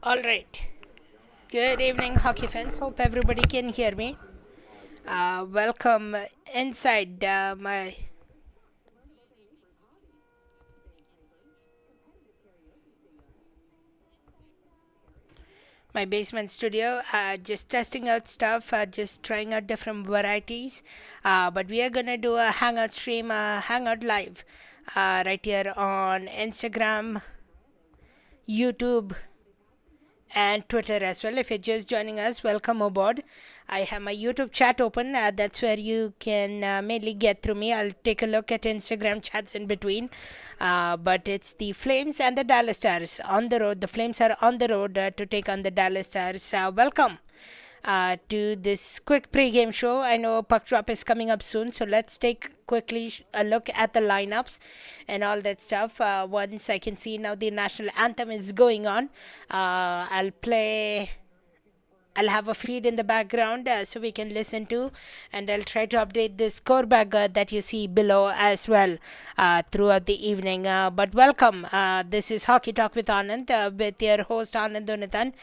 All right. Good evening, hockey fans. Hope everybody can hear me. Welcome inside my basement studio. Just testing out stuff. Just trying out different varieties. But we are gonna do a hangout stream, hangout live, right here on Instagram, YouTube, and Twitter as well. If you're just joining us, welcome aboard. I have my YouTube chat open. That's where you can mainly get through me. I'll take a look at Instagram chats in between. But it's the Flames and the Dallas Stars on the road. The Flames are on the road to take on the Dallas Stars. Welcome to this quick pre-game show. I know puck drop is coming up soon, so let's take quickly a look at the lineups and all that stuff. Once I can see now the national anthem is going on, I'll have a feed in the background so we can listen to, and I'll try to update the score bag that you see below as well throughout the evening. But welcome. This is Hockey Talk with Anand with your host Anand Donathan.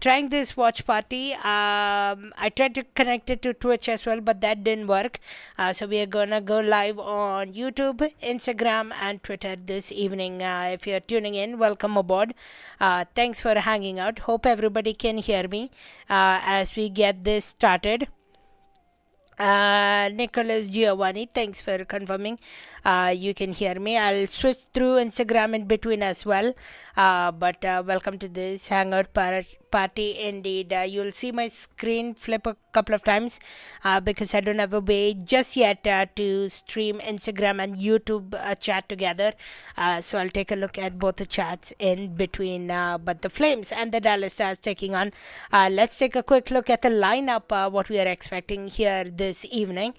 Trying this watch party. I tried to connect it to Twitch as well, but that didn't work. So we are gonna go live on YouTube, Instagram, and Twitter this evening. If you're tuning in, welcome aboard. Thanks for hanging out. Hope everybody can hear me as we get this started. Nicholas Giovanni, thanks for confirming. You can hear me. I'll switch through Instagram in between as well. But welcome to this Hangout party indeed. You'll see my screen flip a couple of times because I don't have a way just yet to stream Instagram and YouTube chat together. So I'll take a look at both the chats in between. But the Flames and the Dallas Stars taking on. Let's take a quick look at the lineup, what we are expecting here this evening.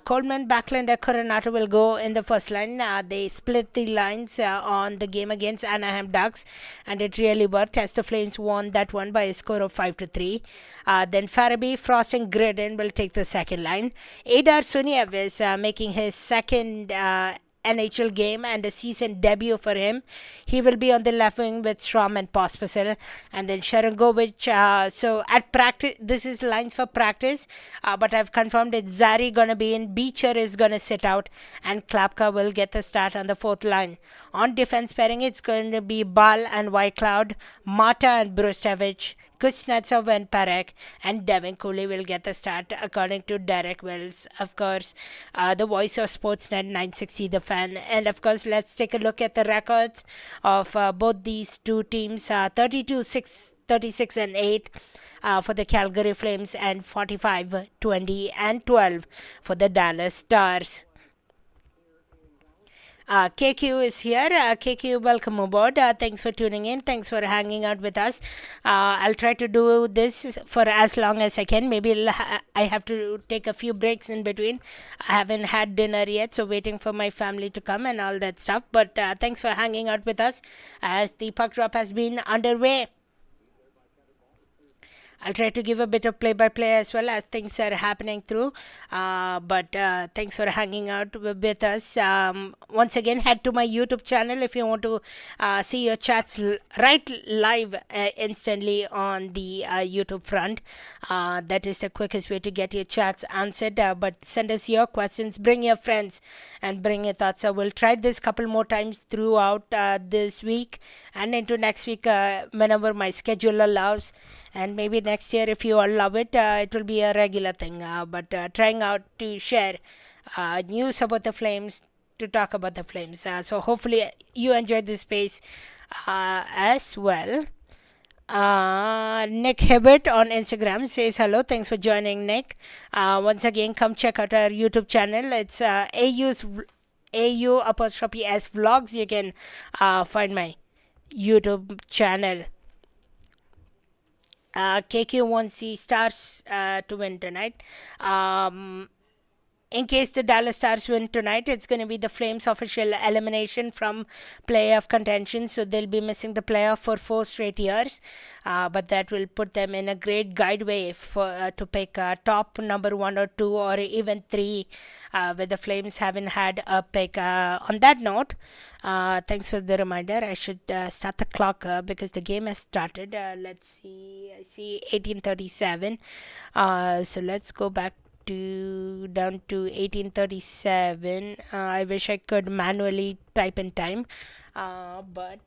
Coleman, Backlund, and Coronato will go in the first line. They split the lines on the game against Anaheim Ducks, and it really worked as the Flames won that one by a score of 5-3. Then Farabee, Frost, and Gridden will take the second line. Adar Suniev is making his second NHL game and a season debut for him. He will be on the left wing with Strom and Pospisil, and then Sharangovich. So at practice, this is lines for practice, but I've confirmed it's Zari gonna be in, Beecher is gonna sit out, and Klapka will get the start on the fourth line. On defense pairing, it's going to be Ball and Whitecloud, Mata and Brustevich, Kuznetsov and Parek, and Devin Cooley will get the start according to Derek Wells, of course, the voice of Sportsnet 960 The Fan. And of course, let's take a look at the records of both these two teams. 32-6, 36 and 8 for the Calgary Flames, and 45, 20 and 12 for the Dallas Stars. KQ is here. KQ, welcome aboard. Thanks for tuning in. Thanks for hanging out with us. I'll try to do this for as long as I can. Maybe I have to take a few breaks in between. I haven't had dinner yet, so waiting for my family to come and all that stuff. But thanks for hanging out with us as the puck drop has been underway. I'll try to give a bit of play-by-play as well as things are happening through. But thanks for hanging out with us. Once again, head to my YouTube channel if you want to see your chats right live instantly on the YouTube front. That is the quickest way to get your chats answered. But send us your questions, bring your friends, and bring your thoughts. So we'll try this couple more times throughout this week and into next week whenever my schedule allows. And maybe next year, if you all love it, it will be a regular thing. But trying out to share news about the Flames, to talk about the Flames. So hopefully you enjoyed this space as well. Nick Hibbert on Instagram says hello. Thanks for joining, Nick. Once again, come check out our YouTube channel. It's AU apostrophe S vlogs. You can find my YouTube channel. KQ wants the Stars to win tonight. in case the Dallas Stars win tonight, it's going to be the Flames' official elimination from playoff contention. So they'll be missing the playoff for 4 straight years. But that will put them in a great guideway to pick top number 1 or 2 or even 3, with the Flames haven't had a pick. On that note, thanks for the reminder. I should start the clock because the game has started. Let's see. I see 18:37. So let's go back down to 18:37. I wish I could manually type in time, but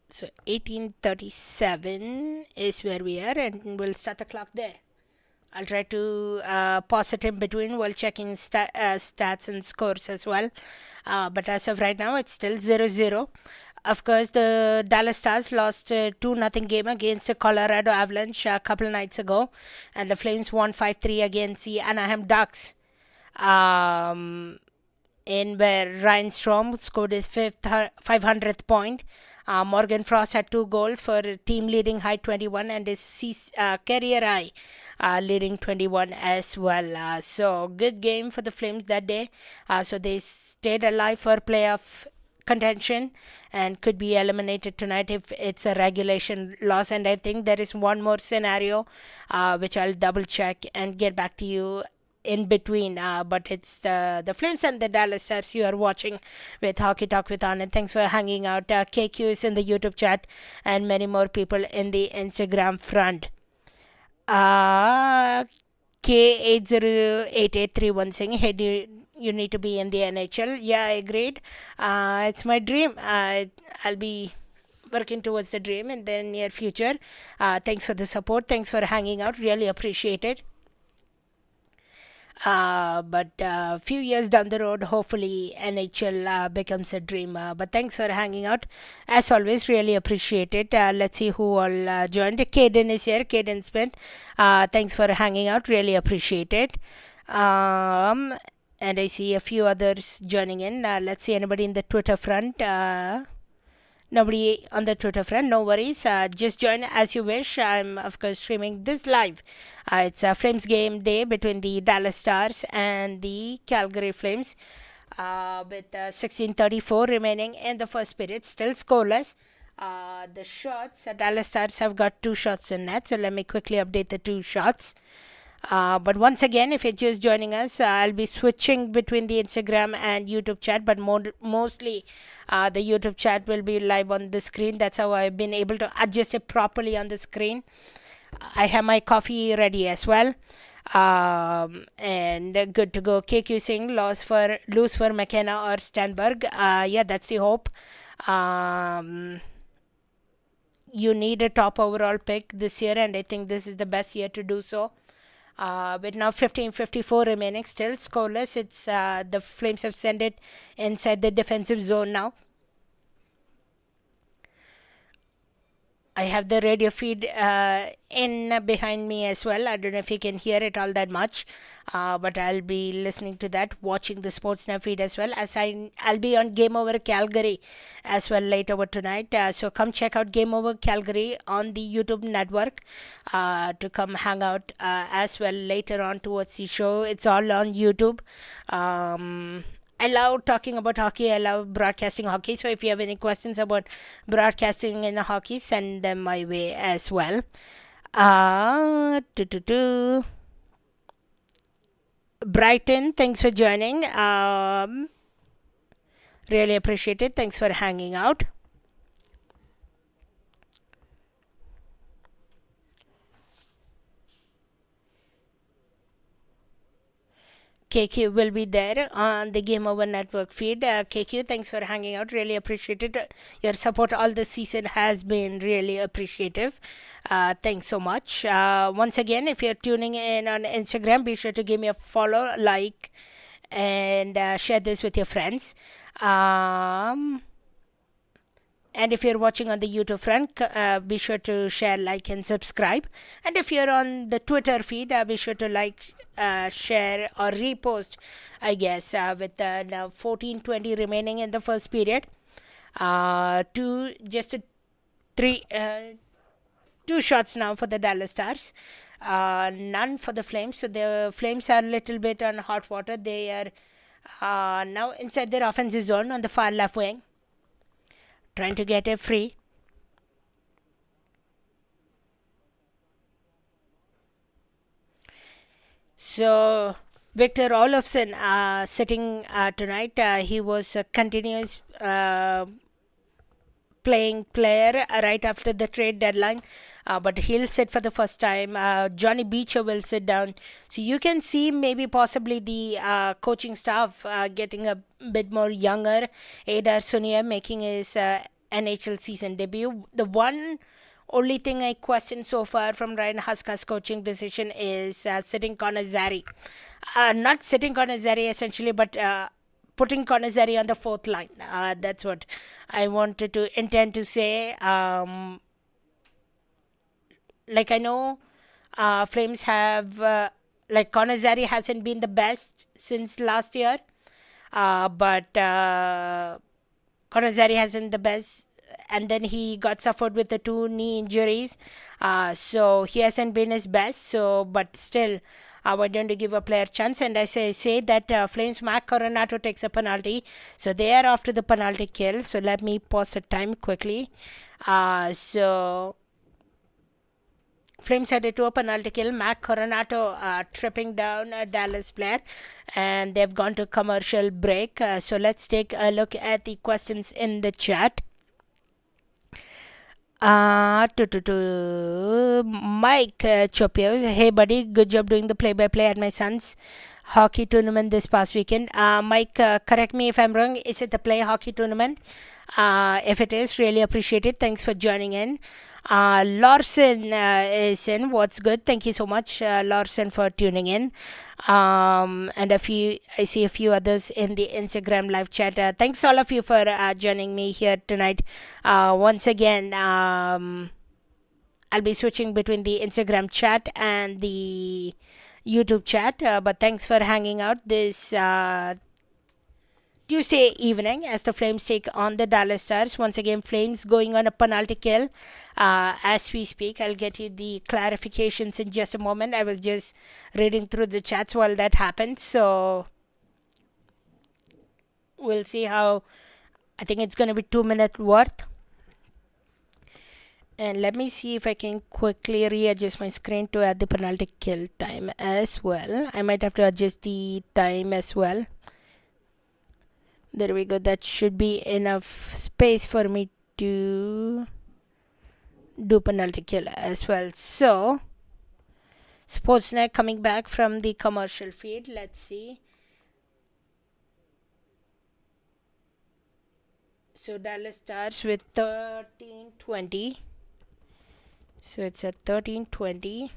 so 18:37 is where we are, and we'll start the clock there. I'll try to pause it in between while checking stats and scores as well. But as of right now, it's still 0-0. Of course, the Dallas Stars lost a 2-0 game against the Colorado Avalanche a couple of nights ago, and the Flames won 5-3 against the Anaheim Ducks. In where Ryan Strome scored his 500th point. Morgan Frost had 2 goals for team leading high 21 and his career high leading 21 as well. So good game for the Flames that day. So they stayed alive for playoff contention and could be eliminated tonight if it's a regulation loss. And I think there is one more scenario which I'll double check and get back to you in between, but it's the Flames and the Dallas Stars you are watching with Hockey Talk with Anand. Thanks for hanging out. KQ is in the YouTube chat and many more people in the Instagram front. K808831 saying, hey, you need to be in the NHL. Yeah, I agreed. It's my dream. I'll be working towards the dream in the near future. Thanks for the support. Thanks for hanging out. Really appreciate it. But a few years down the road, hopefully NHL becomes a dream. But thanks for hanging out. As always, really appreciate it. Let's see who all joined. Caden is here. Caden Smith. Thanks for hanging out. Really appreciate it. And I see a few others joining in. Let's see anybody in the Twitter front. Nobody on the Twitter front, no worries. Just join as you wish. I'm, of course, streaming this live. It's a Flames game day between the Dallas Stars and the Calgary Flames, with 16:34 remaining in the first period, still scoreless. The shots, Dallas Stars have got 2 shots in net, so let me quickly update the 2 shots. But once again, if you're just joining us, I'll be switching between the Instagram and YouTube chat, but mostly the YouTube chat will be live on the screen. That's how I've been able to adjust it properly on the screen. I have my coffee ready as well. And good to go. KQ Singh, lose for McKenna or Stenberg. Yeah, that's the hope. You need a top overall pick this year, and I think this is the best year to do so. With now 15:54 remaining, still scoreless. It's the Flames have sent it inside the defensive zone now. I have the radio feed in behind me as well. I don't know if you can hear it all that much, but I'll be listening to that, watching the Sportsnet feed as well. As I'll be on Game Over Calgary as well later tonight. So come check out Game Over Calgary on the YouTube network to come hang out as well later on towards the show. It's all on YouTube. I love talking about hockey. I love broadcasting hockey. So if you have any questions about broadcasting in hockey, send them my way as well. Brighton, thanks for joining. Really appreciate it. Thanks for hanging out. KQ will be there on the Game Over Network feed. KQ, thanks for hanging out. Really appreciate it. Your support all the season has been really appreciative. Thanks so much. Once again, if you're tuning in on Instagram, be sure to give me a follow, like, and share this with your friends. And if you're watching on the YouTube front, be sure to share, like, and subscribe. And if you're on the Twitter feed, be sure to like, share, or repost, I guess, with now 14:20 remaining in the first period. To three, two shots now for the Dallas Stars. None for the Flames. So the Flames are a little bit on hot water. They are now inside their offensive zone on the far left wing, trying to get a free. So Victor Olofsson sitting tonight. He was a continuous playing player right after the trade deadline, but he'll sit for the first time. Johnny Beecher will sit down. So you can see maybe possibly the coaching staff getting a bit more younger. Adar Sunia making his NHL season debut. The one only thing I question so far from Ryan Huska's coaching decision is sitting Connor Zary. Not sitting Connor Zary essentially, but putting Connor Zary on the fourth line. That's what I wanted to intend to say. Like I know Flames have, like Connor Zary hasn't been the best since last year, but Connor Zary hasn't the best, and then he got suffered with the two knee injuries, so he hasn't been his best. So, but still, why don't you give a player chance? And I say that Flames Mac Coronato takes a penalty, so they are after the penalty kill. So let me pause the time quickly. So Flames headed to a penalty kill. Mac Coronato tripping down a Dallas player, and they've gone to commercial break. So let's take a look at the questions in the chat. Mike Chopios, hey buddy, good job doing the play-by-play at my son's hockey tournament this past weekend. Mike, correct me if I'm wrong. Is it the play hockey tournament? If it is, really appreciate it. Thanks for joining in. Larson is in. What's good? Thank you so much, Larson, for tuning in. And I see a few others in the Instagram live chat. Thanks all of you for joining me here tonight. Once again, I'll be switching between the Instagram chat and the YouTube chat. But thanks for hanging out this Tuesday evening as the Flames take on the Dallas Stars. Once again, Flames going on a penalty kill as we speak. I'll get you the clarifications in just a moment. I was just reading through the chats while that happened. So we'll see how. I think it's going to be 2 minutes worth. And let me see if I can quickly readjust my screen to add the penalty kill time as well. I might have to adjust the time as well. There we go. That should be enough space for me to do penalty kill as well. So, Sportsnet coming back from the commercial feed. Let's see. So, Dallas starts with 13:20. So, it's at 13:20.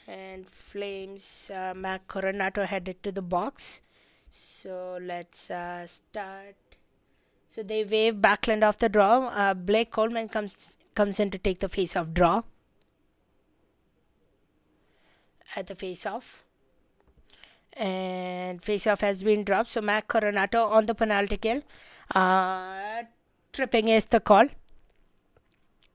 And Flames Mac Coronato headed to the box. So let's start. So they wave Backlund off the draw. Blake Coleman comes in to take the face-off draw at the face-off. And face-off has been dropped. So Mac Coronato on the penalty kill. Tripping is the call.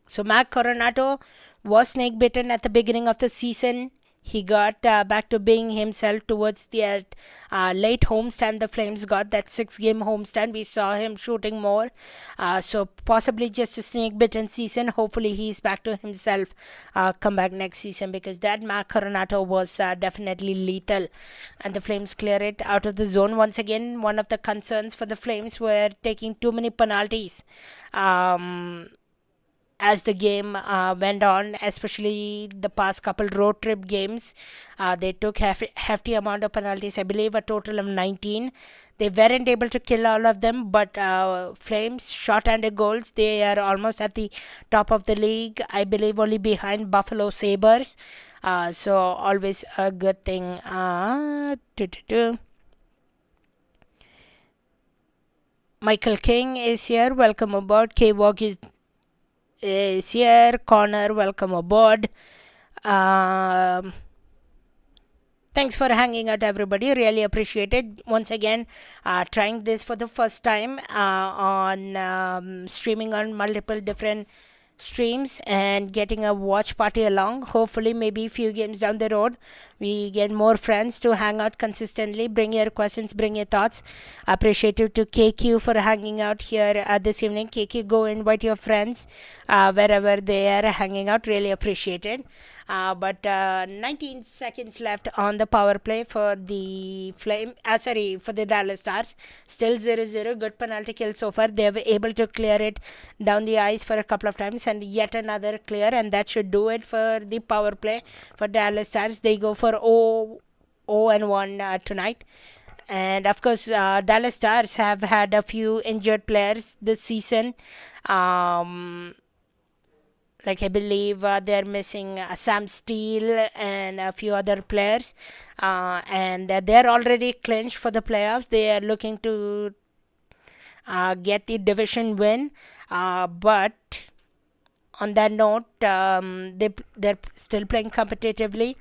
So Mac Coronato was snake bitten at the beginning of the season. He got back to being himself towards the late homestand. The Flames got that 6-game homestand. We saw him shooting more. So possibly just a snake-bitten season. Hopefully he's back to himself come back next season, because that Mac Coronato was definitely lethal. And the Flames clear it out of the zone. Once again, one of the concerns for the Flames were taking too many penalties. As the game went on, especially the past couple road trip games, they took hefty amount of penalties. I believe a total of 19. They weren't able to kill all of them, but Flames short-handed goals, they are almost at the top of the league. I believe only behind Buffalo Sabres. So always a good thing. Michael King is here. Welcome aboard. K-Walk is here. Connor, welcome aboard. Thanks for hanging out, everybody. Really appreciate it. Once again, trying this for the first time on streaming on multiple different streams and getting a watch party along. Hopefully, maybe few games down the road, we get more friends to hang out consistently. Bring your questions, bring your thoughts. Appreciative to KQ for hanging out here this evening. KQ, go invite your friends wherever they are hanging out. Really appreciate it. But 19 seconds left on the power play for the for the Dallas Stars. Still 0-0. Good penalty kill so far. They were able to clear it down the ice for a couple of times, and yet another clear, and that should do it for the power play for Dallas Stars. They go for 0-1 tonight. And of course, Dallas Stars have had a few injured players this season. Like I believe they're missing Sam Steele and a few other players, and they're already clinched for the playoffs. They are looking to get the division win, but on that note, they're still playing competitively,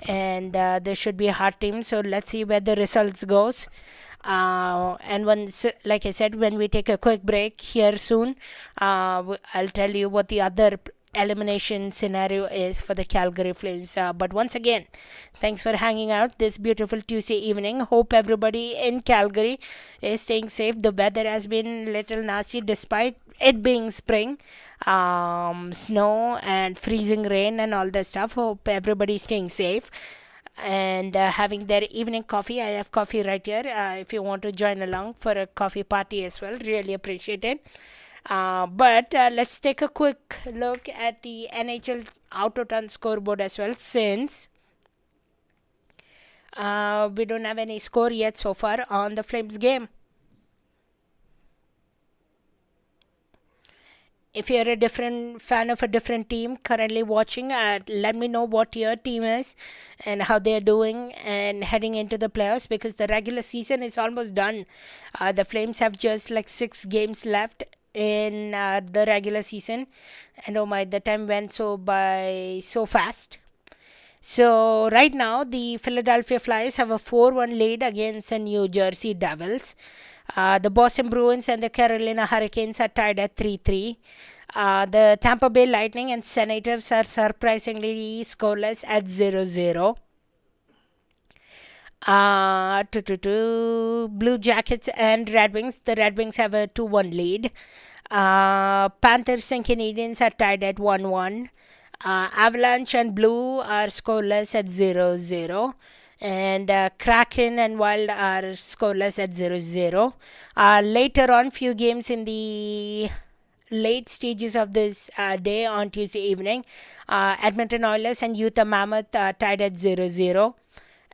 and they should be a hard team. So let's see where the results goes. And once, like I said, when we take a quick break here soon, I'll tell you what the other elimination scenario is for the Calgary Flames. But once again, thanks for hanging out this beautiful Tuesday evening. Hope everybody in Calgary is staying safe. The weather has been a little nasty despite it being spring, snow and freezing rain and all that stuff. Hope everybody's staying safe and having their evening coffee. I have coffee right here. If you want to join along for a coffee party as well, really appreciate it. But let's take a quick look at the NHL Autoton scoreboard as well, since we don't have any score yet so far on the Flames game. If you're a different fan of a different team currently watching, let me know what your team is and how they're doing and heading into the playoffs, because the regular season is almost done. The Flames have just like 6 games left in the regular season, and oh my, the time went so fast. So right now the Philadelphia Flyers have a 4-1 lead against the New Jersey Devils. The Boston Bruins and the Carolina Hurricanes are tied at 3-3. The Tampa Bay Lightning and Senators are surprisingly scoreless at 0-0. Blue Jackets and Red Wings. The Red Wings have a 2-1 lead. Panthers and Canadiens are tied at 1-1. Avalanche and Blue are scoreless at 0-0. And Kraken and Wild are scoreless at 0-0. Later on, few games in the late stages of this day on Tuesday evening, Edmonton Oilers and Utah Mammoth are tied at 0-0.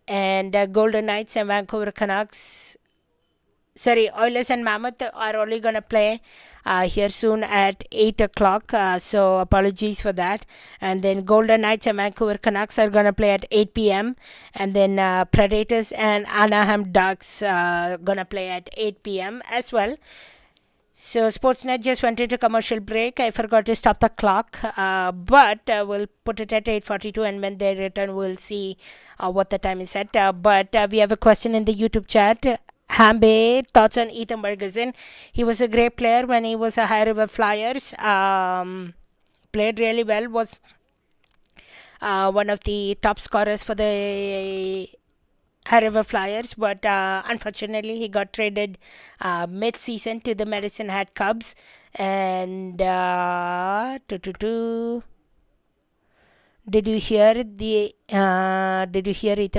And Golden Knights and Vancouver Canucks, Oilers and Mammoth are only going to play here soon at 8 o'clock. So apologies for that. And then Golden Knights and Vancouver Canucks are going to play at 8 p.m. And then Predators and Anaheim Ducks going to play at 8 p.m. as well. So Sportsnet just went into commercial break. I forgot to stop the clock, but we'll put it at 8:42, and when they return, we'll see what the time is at. But we have a question in the YouTube chat. Hambe, thoughts on Ethan Bergeron? He was a great player when he was a High River Flyers. Played really well. Was one of the top scorers for the High River Flyers, but unfortunately he got traded mid-season to the Medicine Hat Cubs. And did you hear Ethan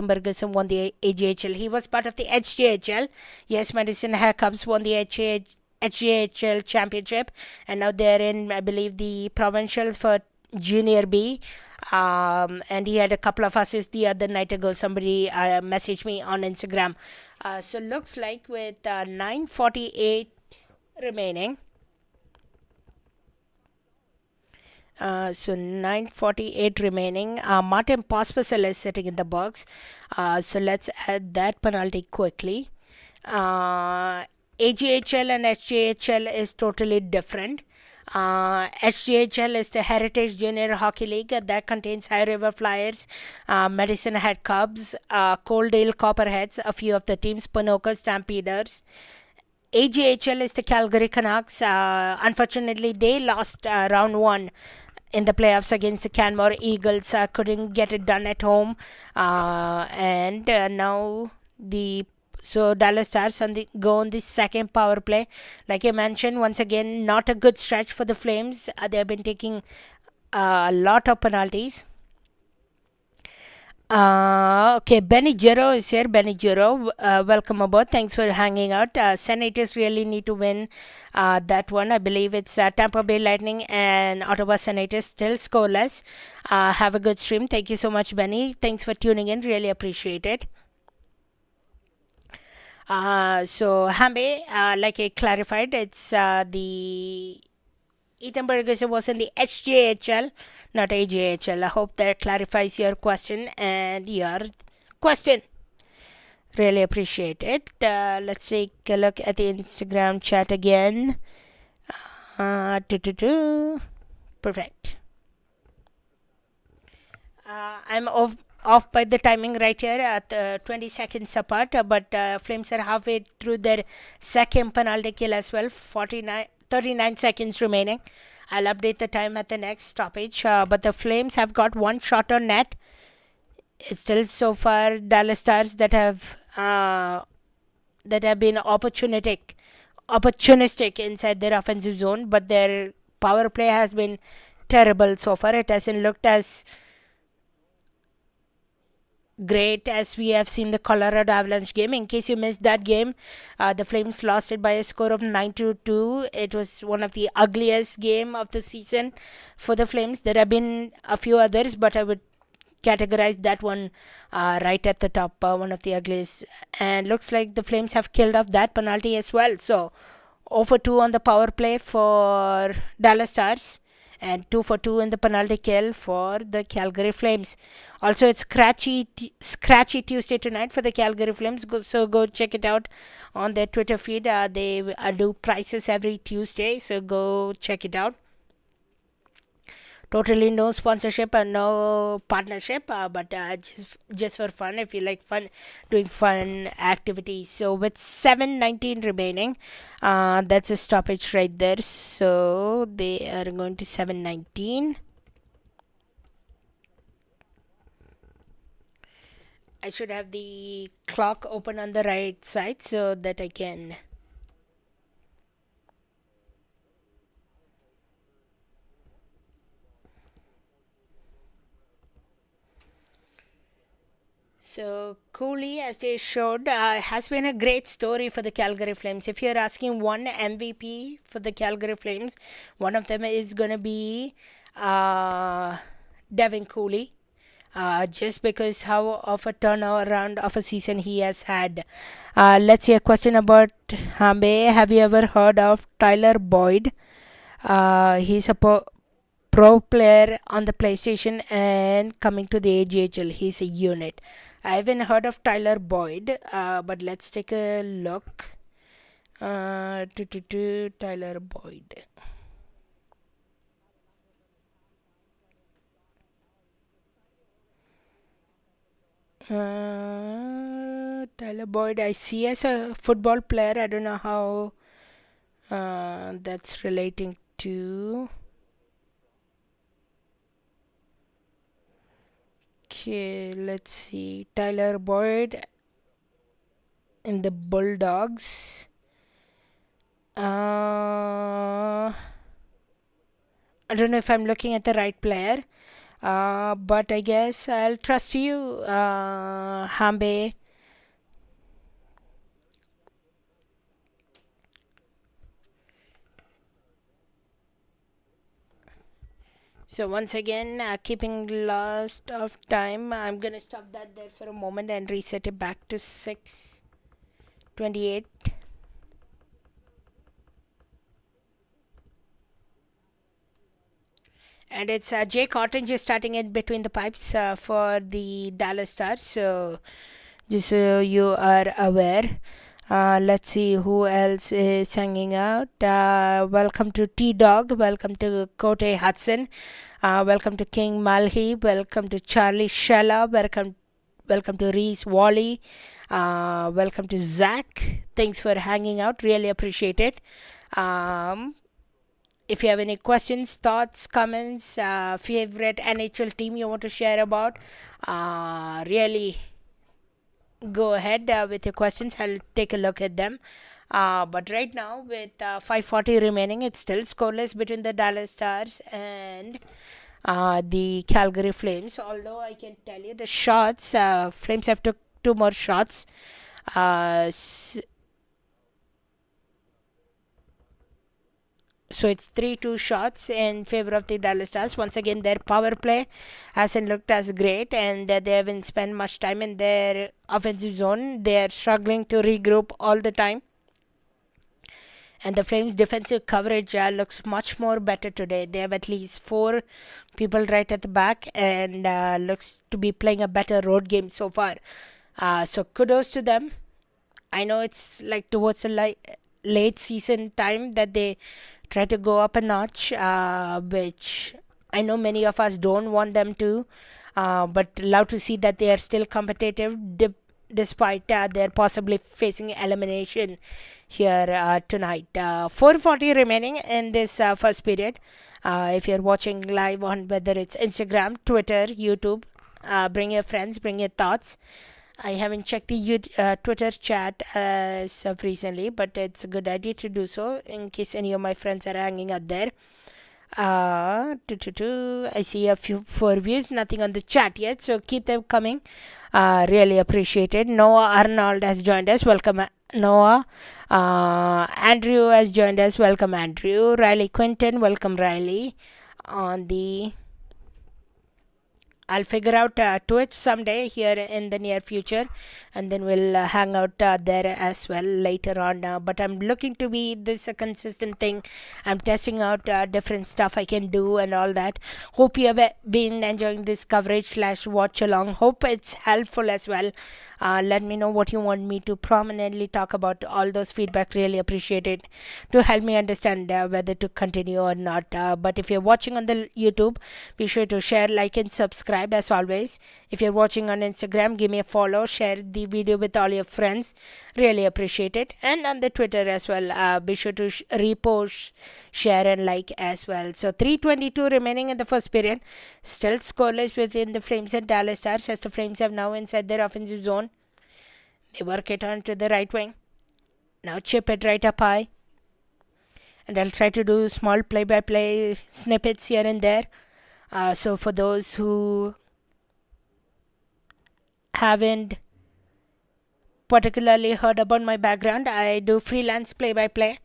Bergeron won the AJHL? He was part of the HJHL. Yes, Medicine Hat Cubs won the HJHL championship, and now they're in, I believe, the provincials for Junior B. And he had a couple of assists the other night ago. Somebody messaged me on Instagram. So looks like with 9:48 remaining. So 9:48 remaining. Martin Pospisil is sitting in the box. So let's add that penalty quickly. AGHL and SJHL is totally different. HGHL is the Heritage Junior Hockey League that contains High River Flyers, Medicine Hat Cubs, Coaldale Copperheads, a few of the teams, Ponoka Stampeders. AGHL is the Calgary Canucks. Unfortunately, they lost round one in the playoffs against the Canmore Eagles. Couldn't get it done at home, and now the so Dallas Stars go on the second power play. Like I mentioned, once again, not a good stretch for the Flames. They have been taking a lot of penalties. Okay, Benny Giro is here. Benny Giro, welcome aboard. Thanks for hanging out. Senators really need to win that one. I believe it's Tampa Bay Lightning and Ottawa Senators still scoreless. Have a good stream. Thank you so much, Benny. Thanks for tuning in. Really appreciate it. So Hambe, like I clarified, it's the Ethan Bergerson was in the HJHL, not AJHL. I hope that clarifies your question and your question. Really appreciate it. Let's take a look at the Instagram chat again. Perfect. I'm off by the timing right here at 20 seconds apart, but Flames are halfway through their second penalty kill as well. 39 seconds remaining. I'll update the time at the next stoppage, but the Flames have got one shot on net. It's still so far Dallas Stars that have been opportunistic inside their offensive zone, but their power play has been terrible so far. It hasn't looked as great as we have seen the Colorado Avalanche game. In case you missed that game, the Flames lost it by a score of 9-2. It was one of the ugliest game of the season for the Flames. There have been a few others, but I would categorize that one right at the top, one of the ugliest. And looks like the Flames have killed off that penalty as well. So 0 for 2 on the power play for Dallas Stars and 2 for 2 in the penalty kill for the Calgary Flames. Also, it's scratchy Tuesday tonight for the Calgary Flames. So go check it out on their Twitter feed. They do prices every Tuesday, so go check it out. Totally no sponsorship and no partnership, but just for fun, if you like doing fun activities. So with 7:19 remaining, that's a stoppage right there. So they are going to 7:19. I should have the clock open on the right side so that I can. So Cooley, as they showed, has been a great story for the Calgary Flames. If you're asking one MVP for the Calgary Flames, one of them is going to be Devin Cooley. Just because how of a turnaround of a season he has had. Let's see a question about Hambe. Have you ever heard of Tyler Boyd? He's a pro player on the PlayStation and coming to the AGHL. He's a unit. I haven't heard of Tyler Boyd, but let's take a look. Tyler Boyd. Tyler Boyd, I see as a football player. I don't know how that's relating to. Okay, let's see. Tyler Boyd in the Bulldogs. I don't know if I'm looking at the right player, but I guess I'll trust you, Hambe. So once again, keeping lost of time, I'm gonna stop that there for a moment and reset it back to 6:28. And it's Jay Cotton just starting in between the pipes for the Dallas Stars. So just so you are aware. Let's see who else is hanging out. Welcome to T Dog. Welcome to Kote Hudson. Welcome to King Malhi. Welcome to Charlie Shella. Welcome to Reese Wally. Welcome to Zach. Thanks for hanging out. Really appreciate it. If you have any questions, thoughts, comments, favorite NHL team you want to share about, really go ahead with your questions. I'll take a look at them. But right now, with 5:40 remaining, it's still scoreless between the Dallas Stars and the Calgary Flames. Although I can tell you the shots, Flames have took 2 more shots. So it's 3-2 shots in favor of the Dallas Stars. Once again, their power play hasn't looked as great, and they haven't spent much time in their offensive zone. They are struggling to regroup all the time. And the Flames' defensive coverage looks much more better today. They have at least 4 people right at the back, and looks to be playing a better road game so far. So kudos to them. I know it's like towards the late season time that they try to go up a notch, which I know many of us don't want them to, but love to see that they are still competitive despite they're possibly facing elimination here tonight. 4:40 remaining in this first period. If you're watching live on whether it's Instagram, Twitter, YouTube, bring your friends, bring your thoughts. I haven't checked the Twitter chat as of recently, but it's a good idea to do so in case any of my friends are hanging out there. I see a few 4 views, nothing on the chat yet, so keep them coming. Really appreciate it. Noah Arnold has joined us. Welcome, Noah. Andrew has joined us. Welcome, Andrew. Riley Quinton. Welcome, Riley. On the I'll figure out Twitch someday here in the near future, and then we'll hang out there as well later on. But I'm looking to be this a consistent thing. I'm testing out different stuff I can do and all that. Hope you have been enjoying this coverage / watch along. Hope it's helpful as well. Let me know what you want me to prominently talk about. All those feedback, really appreciate it to help me understand whether to continue or not. But if you're watching on the YouTube, be sure to share, like, and subscribe as always. If you're watching on Instagram, give me a follow, share the video with all your friends. Really appreciate it. And on the Twitter as well, be sure to repost, share, and like as well. So 3:22 remaining in the first period. Still scoreless between the Flames and Dallas Stars, as the Flames have now inside their offensive zone. They work it on to the right wing. Now chip it right up high. And I'll try to do small play-by-play snippets here and there. So for those who haven't particularly heard about my background, I do freelance play-by-play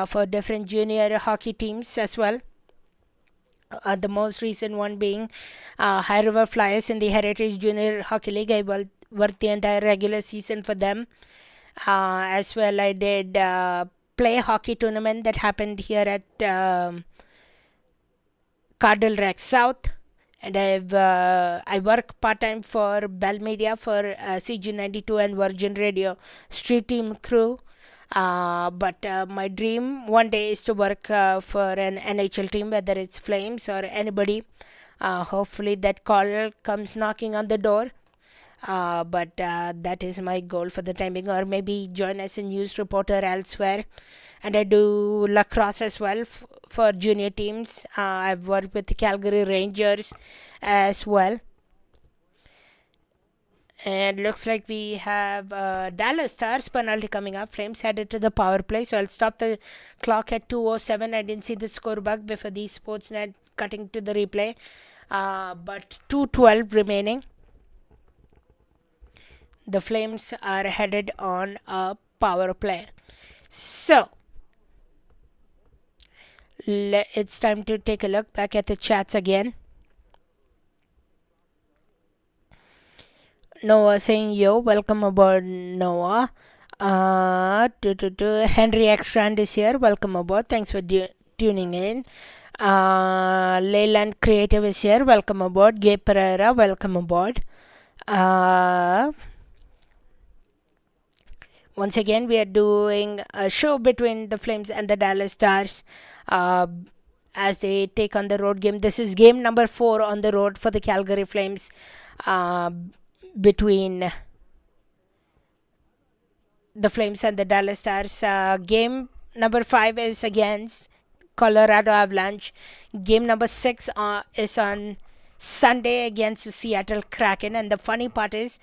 for different junior hockey teams as well. The most recent one being High River Flyers in the Heritage Junior Hockey League. I worked the entire regular season for them. As well, I did play hockey tournament that happened here at Cardinal Rec South, and I work part-time for Bell Media for CG92 and Virgin Radio Street Team crew. But my dream one day is to work for an NHL team, whether it's Flames or anybody. Hopefully that call comes knocking on the door. But that is my goal for the time being, or maybe join as a news reporter elsewhere. And I do lacrosse as well for junior teams. I've worked with the Calgary Rangers as well. And looks like we have Dallas Stars penalty coming up. Flames headed to the power play. So I'll stop the clock at 2:07. I didn't see the score bug before the Sportsnet cutting to the replay. But 2:12 remaining. The Flames are headed on a power play. So it's time to take a look back at the chats again. Noah saying, yo, welcome aboard, Noah. Henry Ekstrand is here. Welcome aboard. Thanks for tuning in. Leyland Creative is here. Welcome aboard. Gabe Pereira, welcome aboard. Once again, we are doing a show between the Flames and the Dallas Stars as they take on the road game. This is game number 4 on the road for the Calgary Flames between the Flames and the Dallas Stars. Game number 5 is against Colorado Avalanche. Game number 6 is on Sunday against the Seattle Kraken. And the funny part is,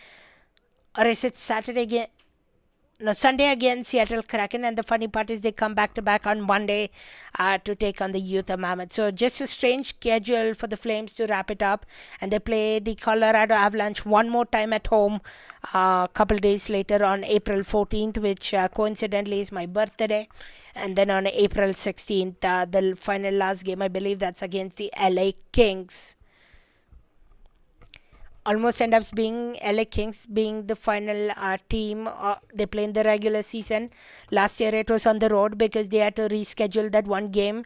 or is it Saturday again? No, Sunday against Seattle Kraken, and the funny part is they come back to back on Monday to take on the Utah Mammoth. So just a strange schedule for the Flames to wrap it up, and they play the Colorado Avalanche one more time at home a couple days later on April 14th, which coincidentally is my birthday, and then on April 16th, the final last game, I believe that's against the LA Kings. Almost end up being LA Kings being the final team they play in the regular season. Last year it was on the road because they had to reschedule that one game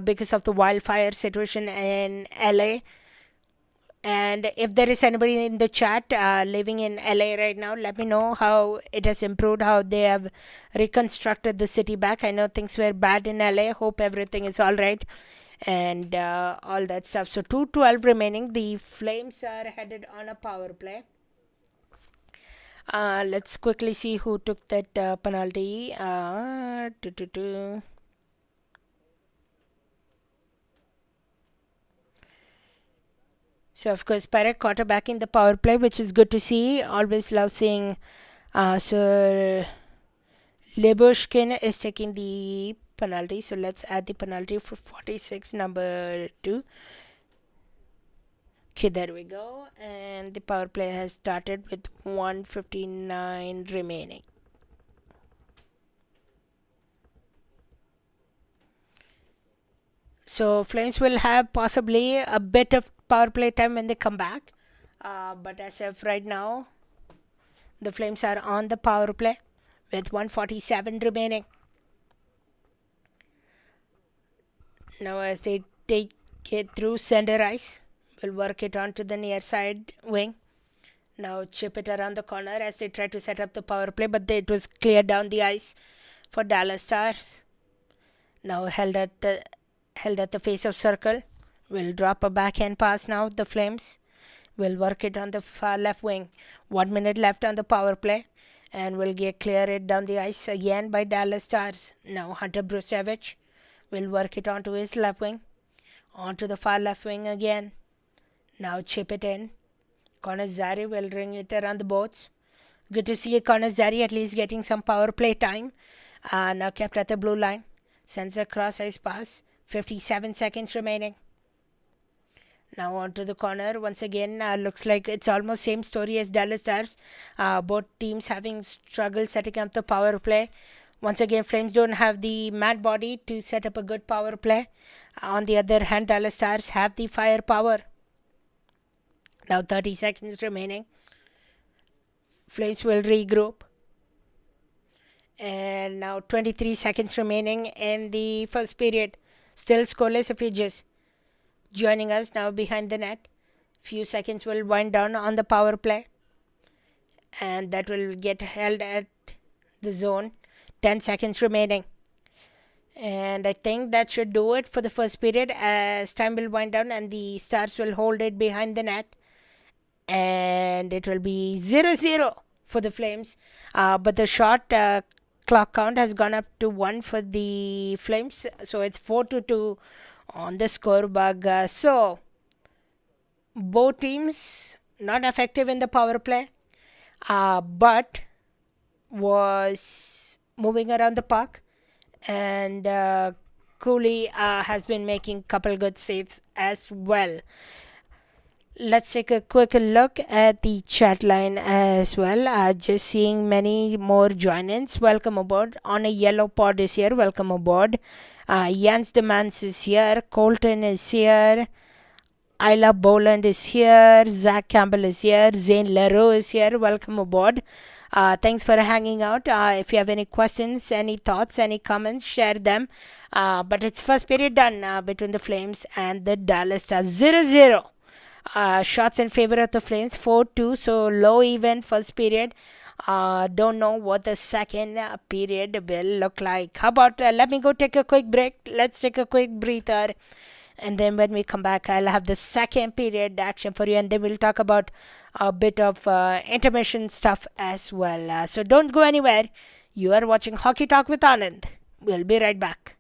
because of the wildfire situation in LA. And if there is anybody in the chat living in LA right now, let me know how it has improved, how they have reconstructed the city back. I know things were bad in LA. Hope everything is all right and all that stuff. So 2:12 remaining. The Flames are headed on a power play. Let's quickly see who took that penalty. So of course Perek quarterbacking the power play, which is good to see. Always love seeing Sir Lyubushkin is taking the penalty. So let's add the penalty for 46, number 2. Okay, there we go. And the power play has started with 1:59 remaining. So Flames will have possibly a bit of power play time when they come back. But as of right now, the Flames are on the power play with 1:47 remaining. Now as they take it through center ice, we'll work it onto the near side wing. Now chip it around the corner as they try to set up the power play, but it was cleared down the ice for Dallas Stars. Now held at the face of circle. We'll drop a backhand pass now. The Flames will work it on the far left wing. 1 minute left on the power play, and we'll clear it down the ice again by Dallas Stars. Now Hunter Brusevich will work it onto his left wing, onto the far left wing again. Now chip it in. Connor Zary will ring it around the boards. Good to see Connor Zary at least getting some power play time. Now kept at the blue line. Sends a cross ice pass. 57 seconds remaining. Now onto the corner. Once again, looks like it's almost same story as Dallas Stars. Both teams having struggled setting up the power play. Once again, Flames don't have the mad body to set up a good power play. On the other hand, Dallas Stars have the firepower. Now 30 seconds remaining. Flames will regroup. And now 23 seconds remaining in the first period. Still scoreless if you just joining us now behind the net. Few seconds will wind down on the power play. And that will get held at the zone. 10 seconds remaining. And I think that should do it for the first period as time will wind down and the Stars will hold it behind the net. And it will be 0-0 for the Flames. But the shot clock count has gone up to 1 for the Flames. So it's 4-2 on the score bug. So both teams not effective in the power play, but was moving around the park, and Cooley has been making couple good saves as well. Let's take a quick look at the chat line as well. Just seeing many more join-ins. Welcome aboard. On a Yellow Pod is here. Welcome aboard. Jans Demans is here. Colton is here. Isla Boland is here. Zach Campbell is here. Zane Leroux is here. Welcome aboard. Thanks for hanging out. If you have any questions, any thoughts, any comments, share them. But it's first period done between the Flames and the Dallas Stars. 0-0. Shots in favor of the Flames, 4-2. So low even first period. Don't know what the second period will look like. How about let me go take a quick break? Let's take a quick breather. And then when we come back, I'll have the second period action for you, and then we'll talk about a bit of intermission stuff as well. So don't go anywhere. You are watching Hockey Talk with Anand. We'll be right back.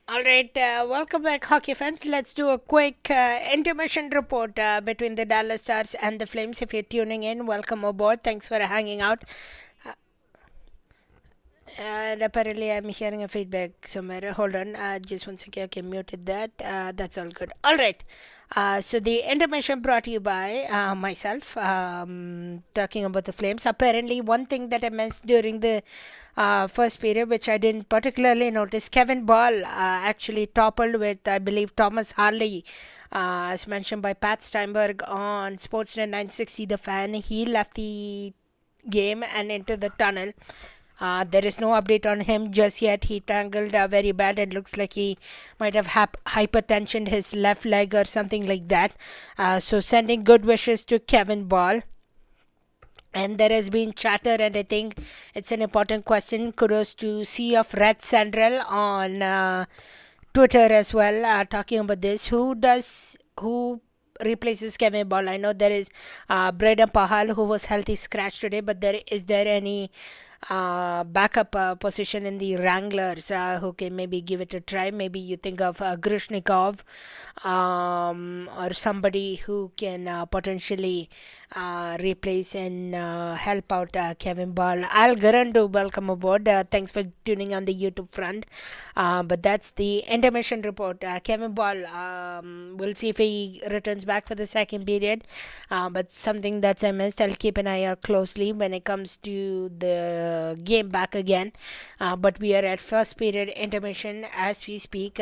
All right, welcome back, hockey fans. Let's do a quick intermission report between the Dallas Stars and the Flames. If you're tuning in, welcome aboard. Thanks for hanging out. And apparently, I'm hearing a feedback somewhere. Hold on, just 1 second. Okay, muted that. That's all good. All right. So the intermission brought to you by myself, talking about the Flames. Apparently, one thing that I missed during the first period, which I didn't particularly notice, Kevin Ball actually toppled with, I believe, Thomas Harley. As mentioned by Pat Steinberg on Sportsnet 960, the fan, he left the game and into the tunnel. There is no update on him just yet. He tangled very bad. It looks like he might have hypertensioned his left leg or something like that. So sending good wishes to Kevin Ball. And there has been chatter, and I think it's an important question. Kudos to Sea of Red Central on Twitter as well, talking about this. Who replaces Kevin Ball? I know there is Braden Pahal, who was healthy scratch today, but there any backup position in the Wranglers who can maybe give it a try? Maybe you think of Grishnikov, or somebody who can potentially replace and help out Kevin Ball. Al Garandu, welcome aboard. Thanks for tuning on the YouTube front. But that's the intermission report. Kevin Ball, we'll see if he returns back for the second period. But something that's I missed, I'll keep an eye out closely when it comes to the game back again. But we are at first period intermission as we speak.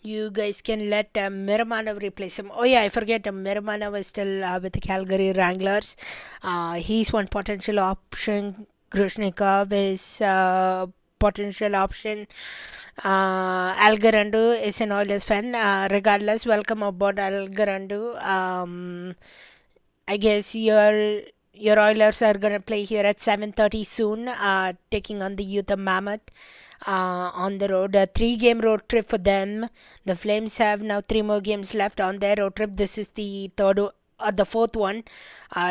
You guys can let Miramanov replace him. Oh yeah, I forget. Miramanov is still with the Calgary Wranglers. He's one potential option. Grushnikov is potential option. Algarandu is an Oilers fan. Regardless, welcome aboard, Algarandu. I guess your Oilers are gonna play here at 7:30 soon, taking on the Utah Mammoth on the road. A 3-game road trip for them. The Flames have now 3 more games left on their road trip. This is the fourth one.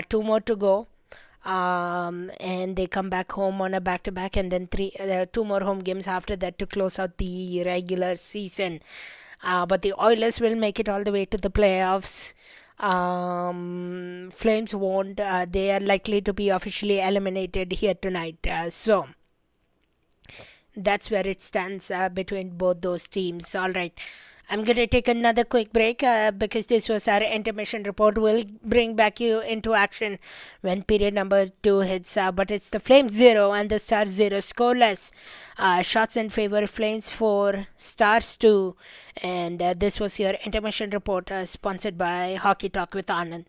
2 more to go. And they come back home on a back-to-back, and then 2 more home games after that to close out the regular season. But the Oilers will make it all the way to the playoffs. Flames won't. They are likely to be officially eliminated here tonight. So that's where it stands between both those teams. All right. I'm going to take another quick break because this was our intermission report. We'll bring back you into action when period number 2 hits. But it's the Flames 0 and the Stars 0 scoreless. Shots in favor Flames 4, Stars 2. And this was your intermission report sponsored by Hockey Talk with Anand.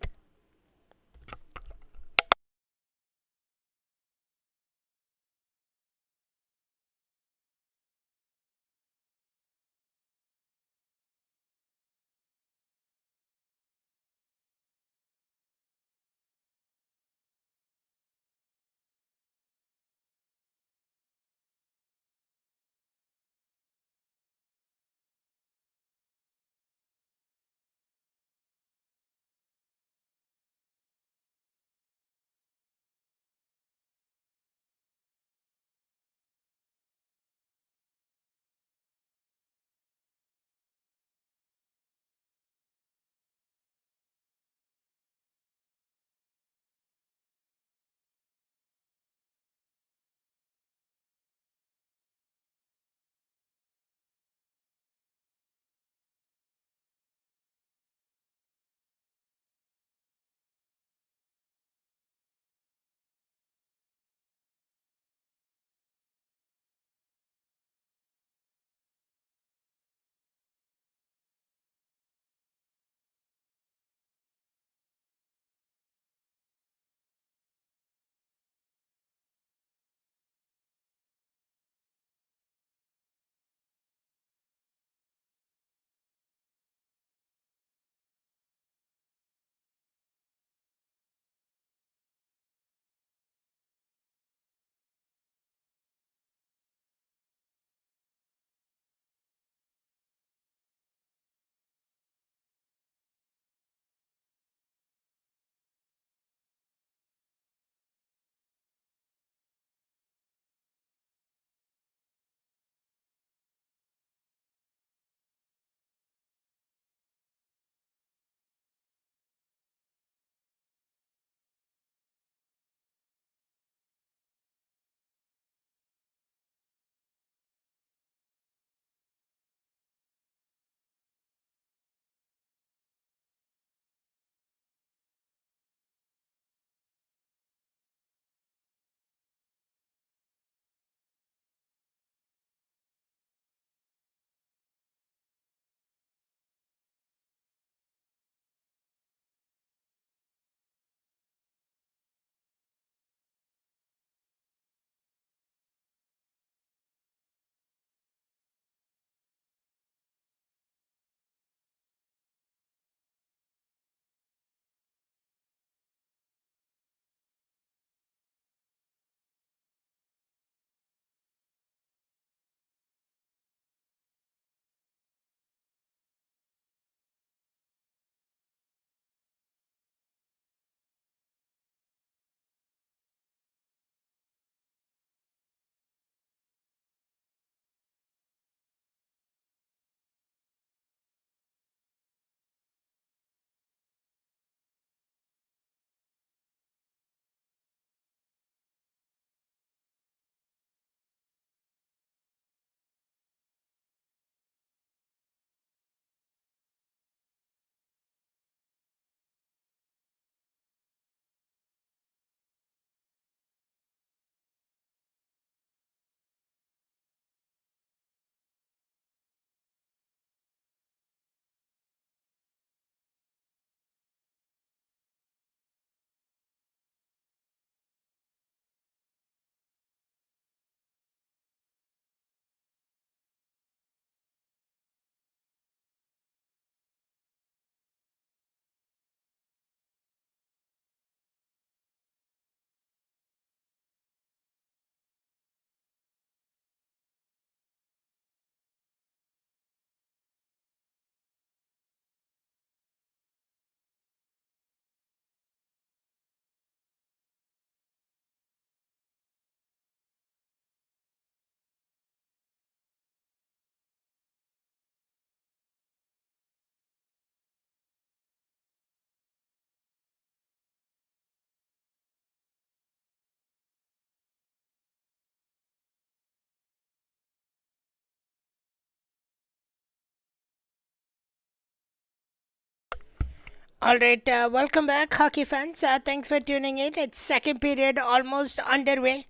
All right, welcome back, hockey fans. Thanks for tuning in. It's second period almost underway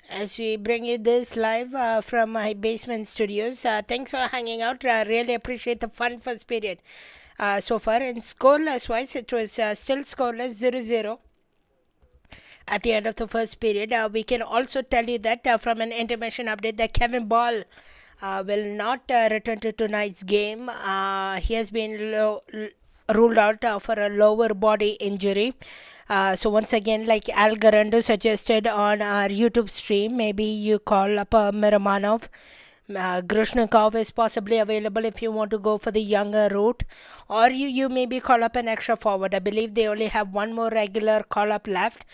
as we bring you this live from my basement studios. Thanks for hanging out. Really appreciate the fun first period. So far, in scoreless wise, it was still scoreless 0-0 at the end of the first period. We can also tell you that from an intermission update that Kevin Ball will not return to tonight's game. He has been ruled out for a lower body injury. So once again, like Al Garando suggested on our YouTube stream, maybe you call up Miramanov. Grushnikov is possibly available if you want to go for the younger route, or you maybe call up an extra forward. I believe they only have one more regular call up left.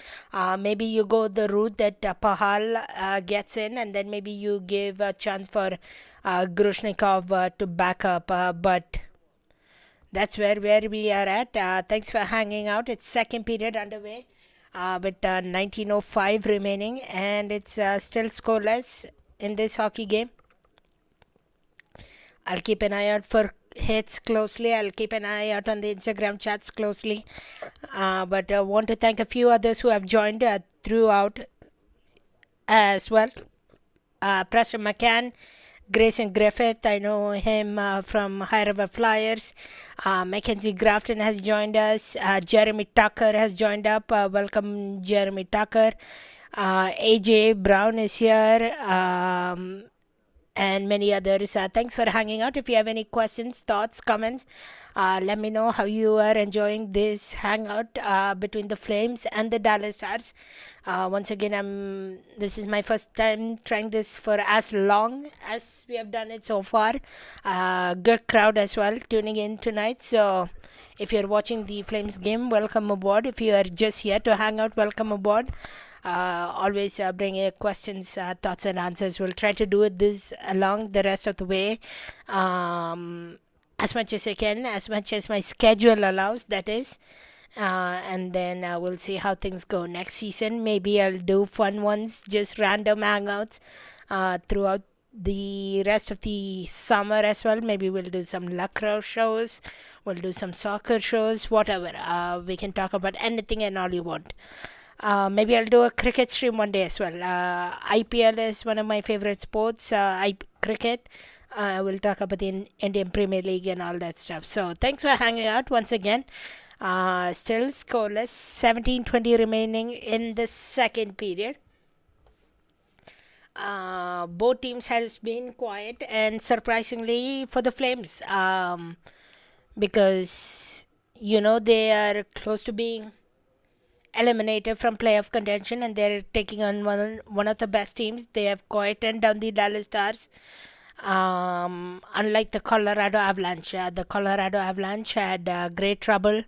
Maybe you go the route that Pahal gets in, and then maybe you give a chance for Grushnikov to back up. But that's where we are at. Thanks for hanging out. It's second period underway with 19:05 remaining, and it's still scoreless in this hockey game. I'll keep an eye out for hits closely. I'll keep an eye out on the Instagram chats closely. But I want to thank a few others who have joined throughout as well. Preston McCann, Grayson Griffith, I know him from High River Flyers. Mackenzie Grafton has joined us. Jeremy Tucker has joined up. Welcome, Jeremy Tucker. AJ Brown is here. And many others. Thanks for hanging out. If you have any questions, thoughts, comments, let me know how you are enjoying this hangout between the Flames and the Dallas Stars. Once again, this is my first time trying this for as long as we have done it so far. Good crowd as well tuning in tonight. So if you're watching the Flames game, welcome aboard. If you are just here to hang out, welcome aboard. Always bring your questions, thoughts and answers. We'll try to do it this along the rest of the way, as much as I can, as much as my schedule allows, that is. And then we'll see how things go next season. Maybe I'll do fun ones, just random hangouts throughout the rest of the summer as well. Maybe we'll do some lacrosse shows, we'll do some soccer shows, whatever. We can talk about anything and all you want. Maybe I'll do a cricket stream one day as well. IPL is one of my favorite sports. Cricket. We'll talk about the Indian Premier League and all that stuff. So thanks for hanging out once again. Still scoreless. 17-20 remaining in the second period. Both teams has been quiet, and surprisingly for the Flames, because they are close to being eliminated from playoff contention, and they're taking on one of the best teams. They have quietened down the Dallas Stars. Unlike the Colorado Avalanche, the Colorado Avalanche had great trouble.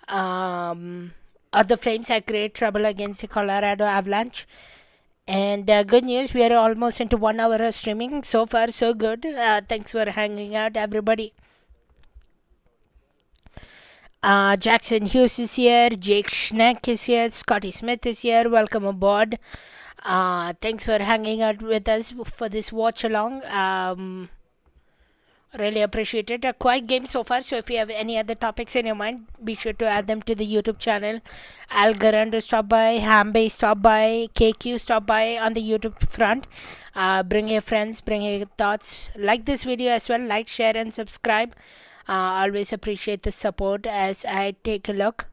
The Flames had great trouble against the Colorado Avalanche. And good news, we are almost into 1 hour of streaming. So far, so good. Thanks for hanging out, everybody. Jackson Hughes is here, Jake Schneck is here, Scotty Smith is here. Welcome aboard. Thanks for hanging out with us for this watch along. Really appreciate it. A quiet game so far, so if you have any other topics in your mind, be sure to add them to the YouTube channel. Al Garando stop by, Hambe stop by, KQ stop by on the YouTube front. Bring your friends, bring your thoughts. Like this video as well, like, share and subscribe. Always appreciate the support as I take a look.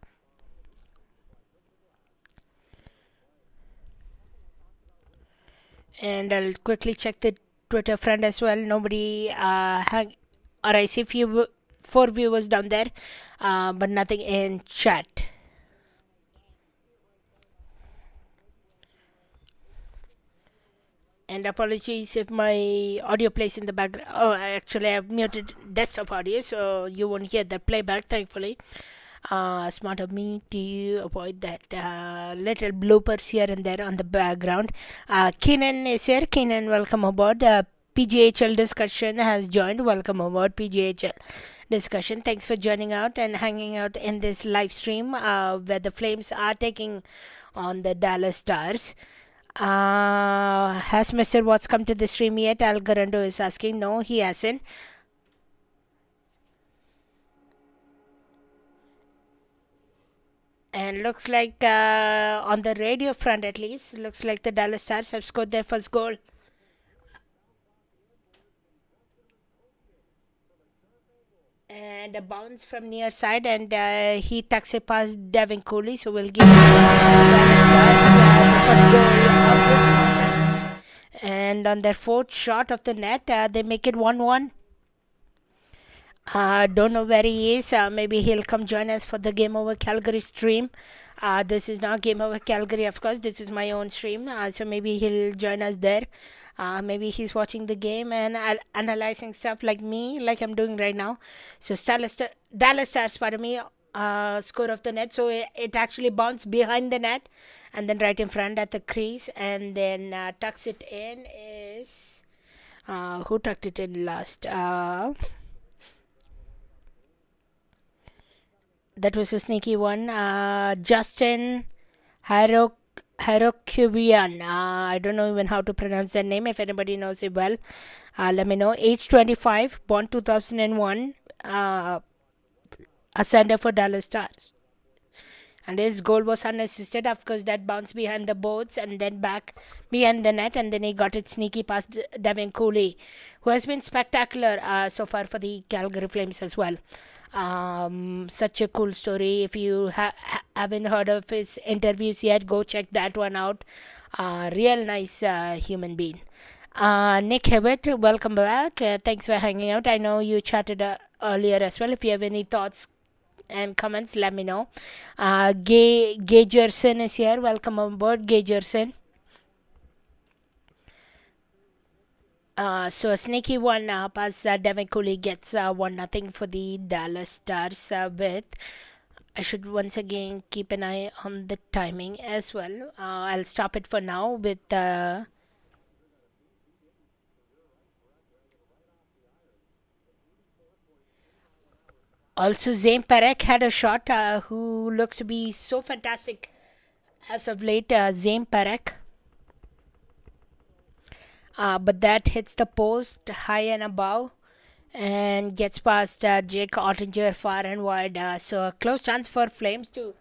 And I'll quickly check the Twitter friend as well. Nobody or I see 4 viewers down there, but nothing in chat. And apologies if my audio plays in the background. Oh, actually I have muted desktop audio, so you won't hear the playback, thankfully. Smart of me to avoid that little bloopers here and there on the background. Keenan is here. Keenan, welcome aboard. PGHL discussion has joined. Welcome aboard, PGHL discussion. Thanks for joining out and hanging out in this live stream where the Flames are taking on the Dallas Stars. Has Mr. Watts come to the stream yet? Al Garando is asking. No, he hasn't. And looks like on the radio front at least, looks like the Dallas Stars have scored their first goal. And a bounce from near side, and he tucks it past Devin Cooley, so we'll give Dallas Stars the first goal of this contest. And on their fourth shot of the net, they make it 1-1. Don't know where he is. Maybe he'll come join us for the Game Over Calgary stream. This is not Game Over Calgary, of course. This is my own stream. So maybe he'll join us there. Maybe he's watching the game and analyzing stuff like me, like I'm doing right now. So Dallas Stars, pardon me, score of the net. So it actually bounced behind the net and then right in front at the crease, and then tucks it in is who tucked it in last? That was a sneaky one. Justin Harokubian. I don't know even how to pronounce that name. If anybody knows it well, let me know. Age 25, born 2001, a sender for Dallas Stars. And his goal was unassisted. Of course, that bounced behind the boards and then back behind the net, and then he got it sneaky past Devin Cooley, who has been spectacular so far for the Calgary Flames as well. Such a cool story. If you haven't heard of his interviews yet, go check that one out. Real nice human being. Nick Hewitt, welcome back. Thanks for hanging out. I know you chatted earlier as well. If you have any thoughts and comments, let me know. Gay Gerson is here. Welcome on board, Gay Gerson. So a sneaky one pass. Devin Cooley gets 1-0 for the Dallas Stars with. I should once again keep an eye on the timing as well. I'll stop it for now with also Zane Perek had a shot who looks to be so fantastic as of late. Zane Perek. But that hits the post high and above and gets past Jake Ottinger far and wide. So a close chance for Flames to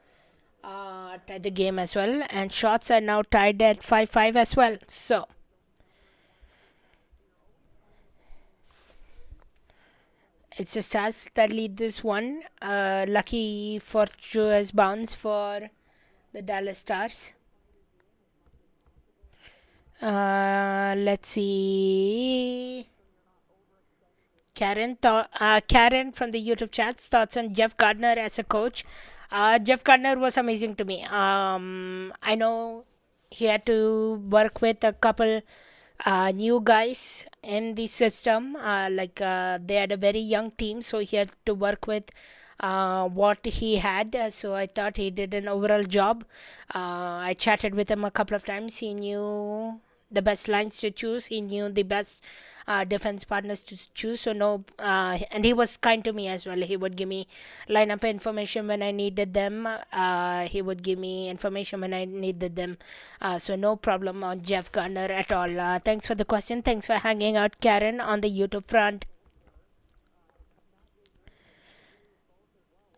tie the game as well. And shots are now tied at 5-5 as well. So it's the Stars that lead this one. Lucky fortuitous bounce for the Dallas Stars. Let's see. Karen from the YouTube chat thoughts on Jeff Gardner as a coach. Jeff Gardner was amazing to me. I know he had to work with a couple new guys in the system. They had a very young team, so he had to work with what he had. So I thought he did an overall job. I chatted with him a couple of times. He knew the best lines to choose. He knew the best defense partners to choose. So no, and he was kind to me as well. He would give me lineup information when I needed them. He would give me information when I needed them. So no problem on Jeff Gardner at all. Thanks for the question. Thanks for hanging out, Karen, on the YouTube front.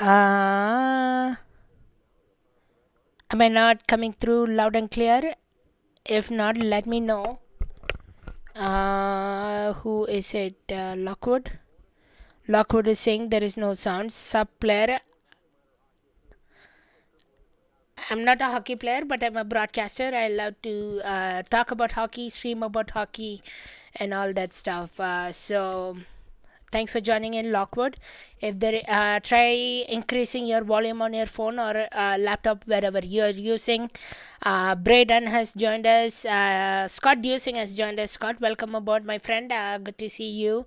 Am I not coming through loud and clear? If not, let me know. Who is it? Lockwood? Lockwood is saying there is no sound. Sub player. I'm not a hockey player, but I'm a broadcaster. I love to talk about hockey, stream about hockey, and all that stuff. So thanks for joining in, Lockwood. If there, try increasing your volume on your phone or laptop wherever you're using. Braden has joined us. Scott Dusing has joined us. Scott, welcome aboard, my friend. Good to see you.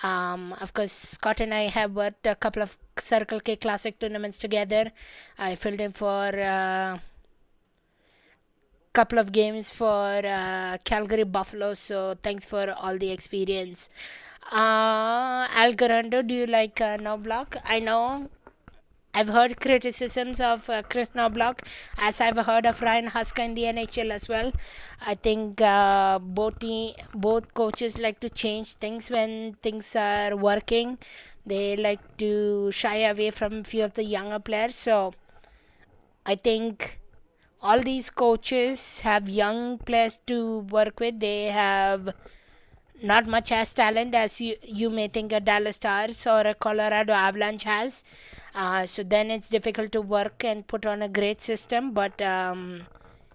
Of course, Scott and I have worked a couple of Circle K Classic tournaments together. I filled in for couple of games for Calgary Buffalo. So thanks for all the experience. Al Garando, do you like Knobloch? I know I've heard criticisms of Chris Knobloch, as I've heard of Ryan Huska in the NHL as well. I think both coaches like to change things when things are working. They like to shy away from a few of the younger players. So I think all these coaches have young players to work with. They have not much as talent as you may think a Dallas Stars or a Colorado Avalanche has. So then it's difficult to work and put on a great system. But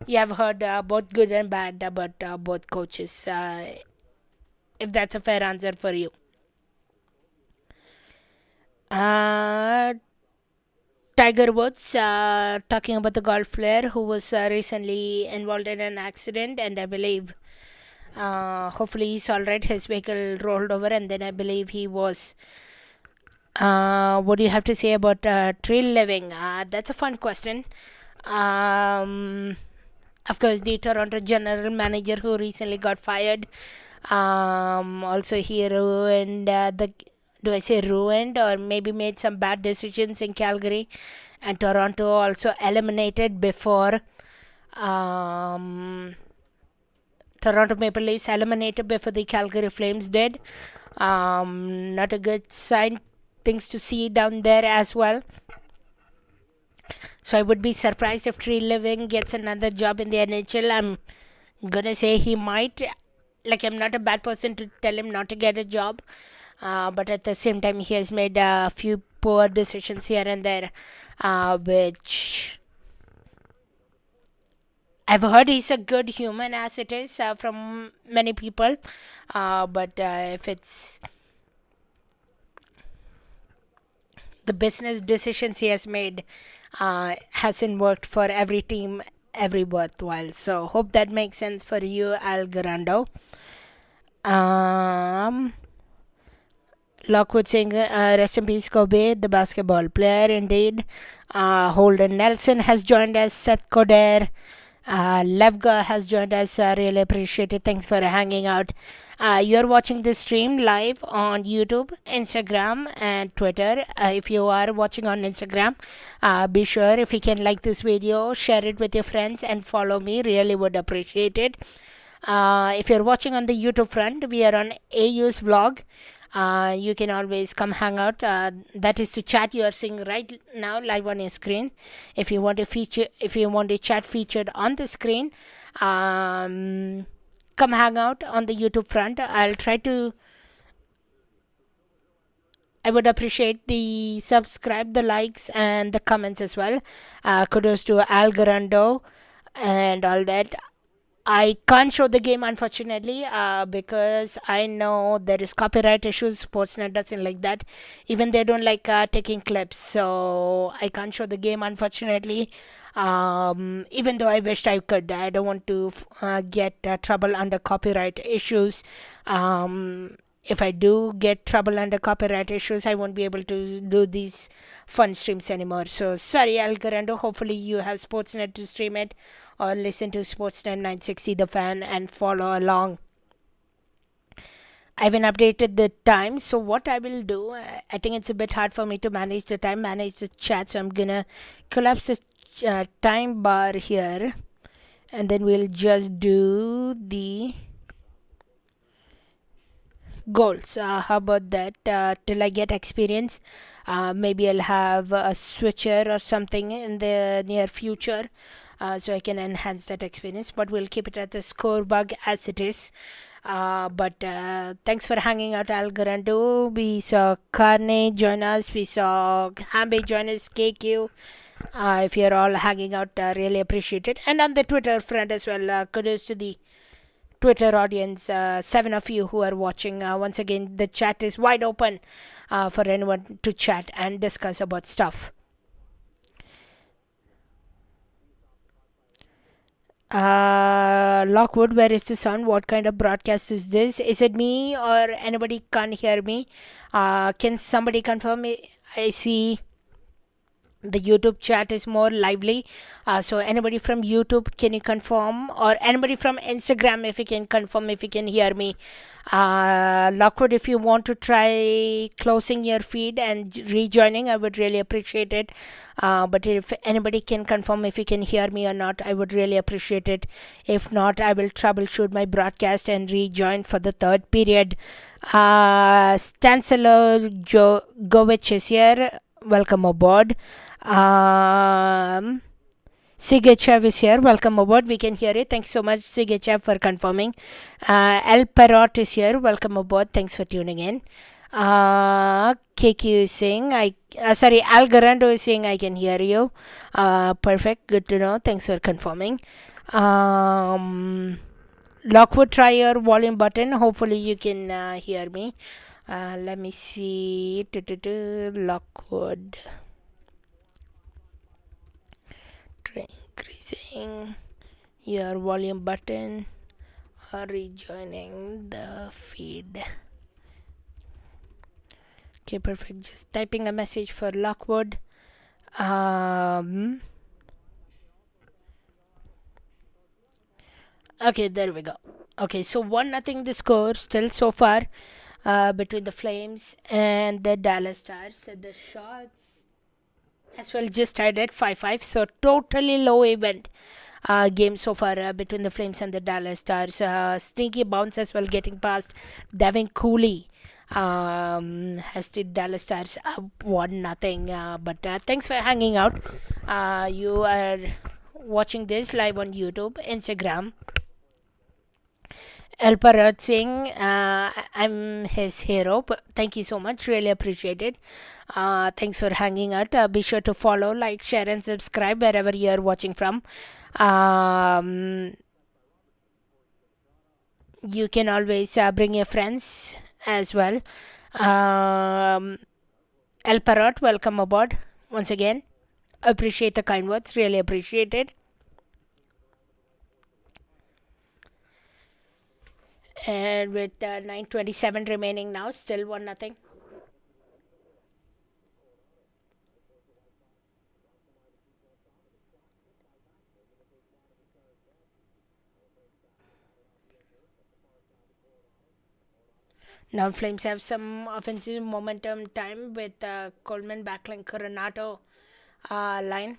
you have heard both good and bad about both coaches. If that's a fair answer for you. Uh, Tiger Woods, talking about the golf player who was recently involved in an accident, and I believe hopefully he's all right. His vehicle rolled over, and then I believe he was. What do you have to say about trail living? That's a fun question. Of course, the Toronto general manager who recently got fired. Also, he ruined the. Do I say ruined or maybe made some bad decisions in Calgary, and Toronto also eliminated before. Toronto Maple Leafs eliminated before the Calgary Flames did. Not a good sign. Things to see down there as well. So I would be surprised if Tree Living gets another job in the NHL. I'm gonna say he might. Like, I'm not a bad person to tell him not to get a job, but at the same time, he has made a few poor decisions here and there, which I've heard he's a good human as it is from many people, but if it's the business decisions he has made hasn't worked for every team, every worthwhile. So hope that makes sense for you, Al Garando. Lockwood saying, rest in peace, Kobe, the basketball player, indeed. Holden Nelson has joined us. Seth Coder. Levga has joined us. Really appreciate it. Thanks for hanging out. You're watching this stream live on YouTube, Instagram, and Twitter. If you are watching on Instagram, be sure if you can like this video, share it with your friends, and follow me. Really would appreciate it. If you're watching on the YouTube front, we are on AU's vlog. You can always come hang out. That is to chat. You are seeing right now live on your screen. If you want a chat featured on the screen, come hang out on the YouTube front. I would appreciate the subscribe, the likes, and the comments as well. Kudos to Al Garando and all that. I can't show the game, unfortunately, because I know there is copyright issues. Sportsnet doesn't like that. Even they don't like taking clips, so I can't show the game, unfortunately. Even though I wished I could, I don't want to get trouble under copyright issues. If I do get trouble under copyright issues, I won't be able to do these fun streams anymore. So sorry, Al Garando. Hopefully you have Sportsnet to stream it, or listen to Sportsnet 960 The Fan and follow along. I haven't updated the time, so what I will do, I think it's a bit hard for me to manage the time, manage the chat, so I'm gonna collapse the time bar here, and then we'll just do the goals. How about that? Till I get experience, maybe I'll have a switcher or something in the near future, so I can enhance that experience, but we'll keep it at the score bug as it is. But thanks for hanging out, Al Garando. We saw Carne join us, we saw Hambe join us, KQ. If you're all hanging out, really appreciate it. And on the Twitter front as well, kudos to the Twitter audience, 7 of you who are watching. Once again, the chat is wide open for anyone to chat and discuss about stuff. Lockwood, where is the sound? What kind of broadcast is this? Is it me or anybody can't hear me? Can somebody confirm me? I see the YouTube chat is more lively. So anybody from YouTube, can you confirm? Or anybody from Instagram, if you can confirm, if you can hear me. Lockwood, if you want to try closing your feed and rejoining, I would really appreciate it. But if anybody can confirm if you can hear me or not, I would really appreciate it. If not, I will troubleshoot my broadcast and rejoin for the third period. Stanislav Govich is here. Welcome aboard. Sigechev is here. Welcome aboard. We can hear you. Thanks so much, Sigechev, for confirming. El Parrot is here. Welcome aboard. Thanks for tuning in. KQ is saying, sorry, Al Garando is saying I can hear you. Perfect. Good to know. Thanks for confirming. Lockwood, try your volume button. Hopefully you can hear me. Let me see. Lockwood. Try increasing your volume button or rejoining the feed. Okay, perfect. Just typing a message for Lockwood. Okay, there we go. Okay, so 1-0 the score still so far between the Flames and the Dallas Stars. The shots as well just tied at 5-5. So totally low event game so far between the Flames and the Dallas Stars. Sneaky bounce as well getting past Devin Cooley. Has the Dallas Stars up 1-0. But thanks for hanging out. You are watching this live on YouTube, Instagram. El Parrot saying, I'm his hero. But thank you so much. Really appreciate it. Thanks for hanging out. Be sure to follow, like, share, and subscribe wherever you are watching from. You can always bring your friends as well. El Parrot, welcome aboard once again. Appreciate the kind words. Really appreciate it. And with 9:27 remaining now, still 1-0. Now Flames have some offensive momentum time with Coleman backline Coronato line.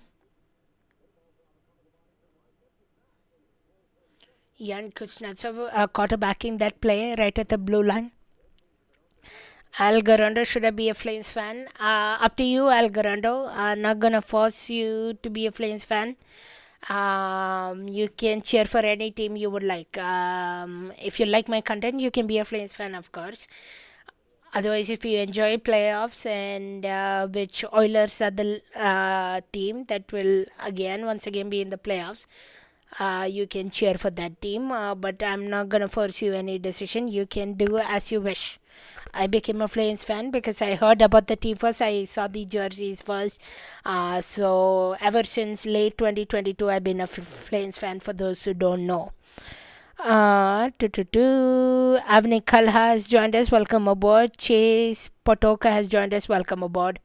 Yan Kuznetsov quarterbacking that play right at the blue line. Al Garando, should I be a Flames fan? Up to you, Al Garando. Not gonna force you to be a Flames fan. You can cheer for any team you would like. If you like my content, you can be a Flames fan, of course. Otherwise, if you enjoy playoffs and which Oilers are the team that will once again be in the playoffs, you can cheer for that team. But I'm not gonna force you any decision. You can do as you wish. I became a Flames fan because I heard about the team first. I saw the jerseys first. So ever since late 2022, I've been a Flames fan. For those who don't know. Avni Khalha has joined us. Welcome aboard. Chase Potoka has joined us. Welcome aboard.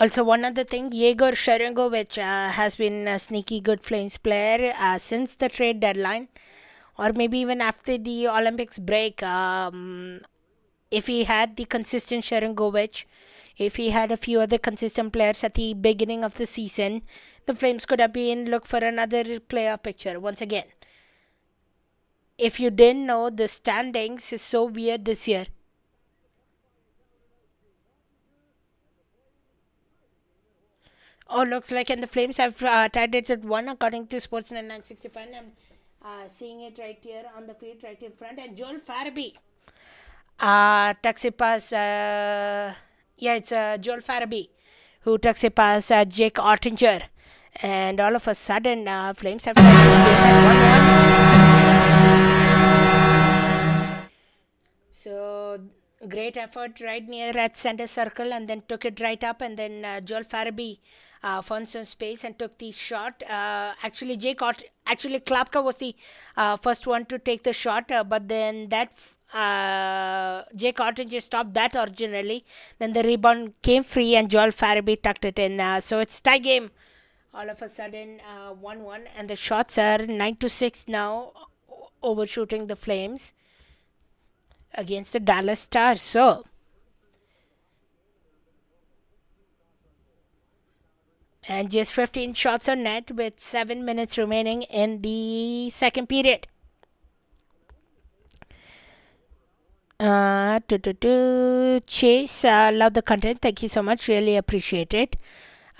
Also, one other thing, Yegor Sharangovich has been a sneaky good Flames player since the trade deadline, or maybe even after the Olympics break. If he had the consistent Sharangovich, if he had a few other consistent players at the beginning of the season, the Flames could have been look for another playoff picture once again. If you didn't know, the standings is so weird this year. Oh, looks like and the Flames have tied it at 1 according to Sportsnet 965. I'm seeing it right here on the feed right in front. And Joel Farabee. Taxi pass. It's Joel Farabee who taxi pass Jake Ottinger. And all of a sudden, Flames have tied this game at 1-1. So great effort right near at center circle and then took it right up and then Joel Farabee found some space and took the shot. Actually, Klapka was the first one to take the shot, but then that Jake Ottinger stopped that originally. Then the rebound came free and Joel Farabee tucked it in. So it's tie game. All of a sudden, 1-1, and the shots are 9-6 now, overshooting the Flames against the Dallas Stars. So, and just 15 shots on net with 7 minutes remaining in the second period. Chase, love the content. Thank you so much. Really appreciate it.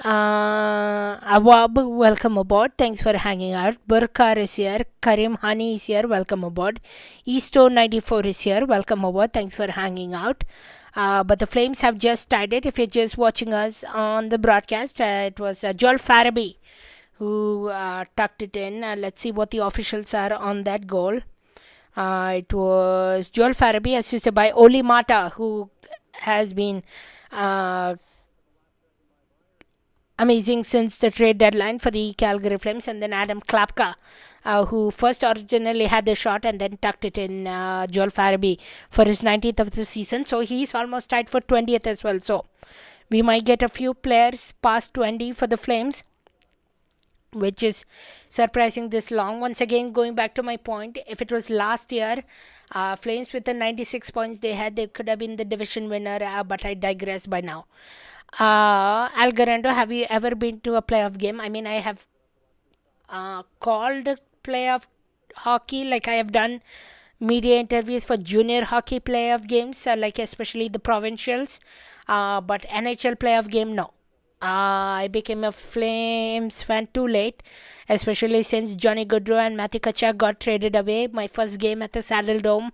Awab, welcome aboard. Thanks for hanging out. Burkar is here. Karim Hani is here. Welcome aboard. Easto94 is here. Welcome aboard. Thanks for hanging out. But the Flames have just started. If you're just watching us on the broadcast, it was Joel Farabee who tucked it in. Let's see what the officials are on that goal. It was Joel Farabee assisted by Oli Mata, who has been uh, amazing since the trade deadline for the Calgary Flames, and then Adam Klapka, who first originally had the shot and then tucked it in Joel Farabee for his 19th of the season. So he's almost tied for 20th as well. So we might get a few players past 20 for the Flames, which is surprising this long. Once again, going back to my point, if it was last year, Flames with the 96 points they had, they could have been the division winner, but I digress by now. Algarando, have you ever been to a playoff game? I mean, I have called playoff hockey, like I have done media interviews for junior hockey playoff games, like especially the provincials, but NHL playoff game, no. I became a Flames fan too late, especially since Johnny Gaudreau and Matthew Tkachuk got traded away. My first game at the Saddle Dome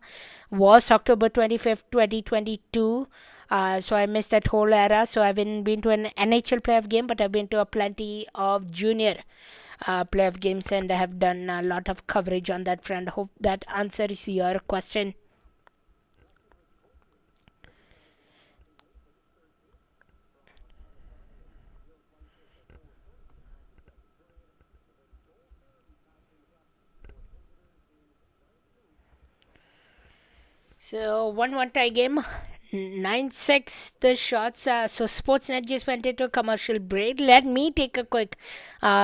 was October 25th, 2022. So I missed that whole era. So I haven't been to an NHL playoff game, but I've been to a plenty of junior playoff games, and I have done a lot of coverage on that front. Hope that answers your question. So 1-1 tie game, 9-6 the shots. So Sportsnet just went into a commercial break. Let me take a quick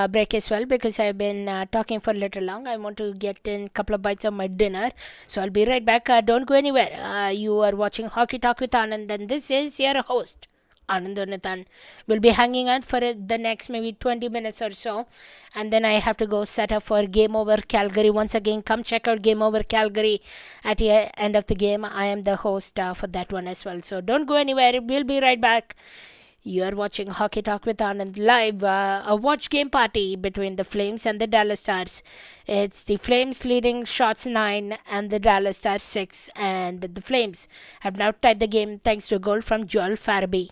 break as well, because I've been talking for a little long. I want to get in a couple of bites of my dinner. So I'll be right back. Don't go anywhere. You are watching Hockey Talk with Anand, and this is your host, Anand. Will be hanging out for the next maybe 20 minutes or so, and then I have to go set up for Game Over Calgary. Once again, come check out Game Over Calgary at the end of the game. I am the host for that one as well, so don't go anywhere. We'll be right back. You are watching Hockey Talk with Anand live, a watch game party between the Flames and the Dallas Stars. It's the Flames leading shots 9 and the Dallas Stars 6, and the Flames have now tied the game thanks to a goal from Joel Farabee.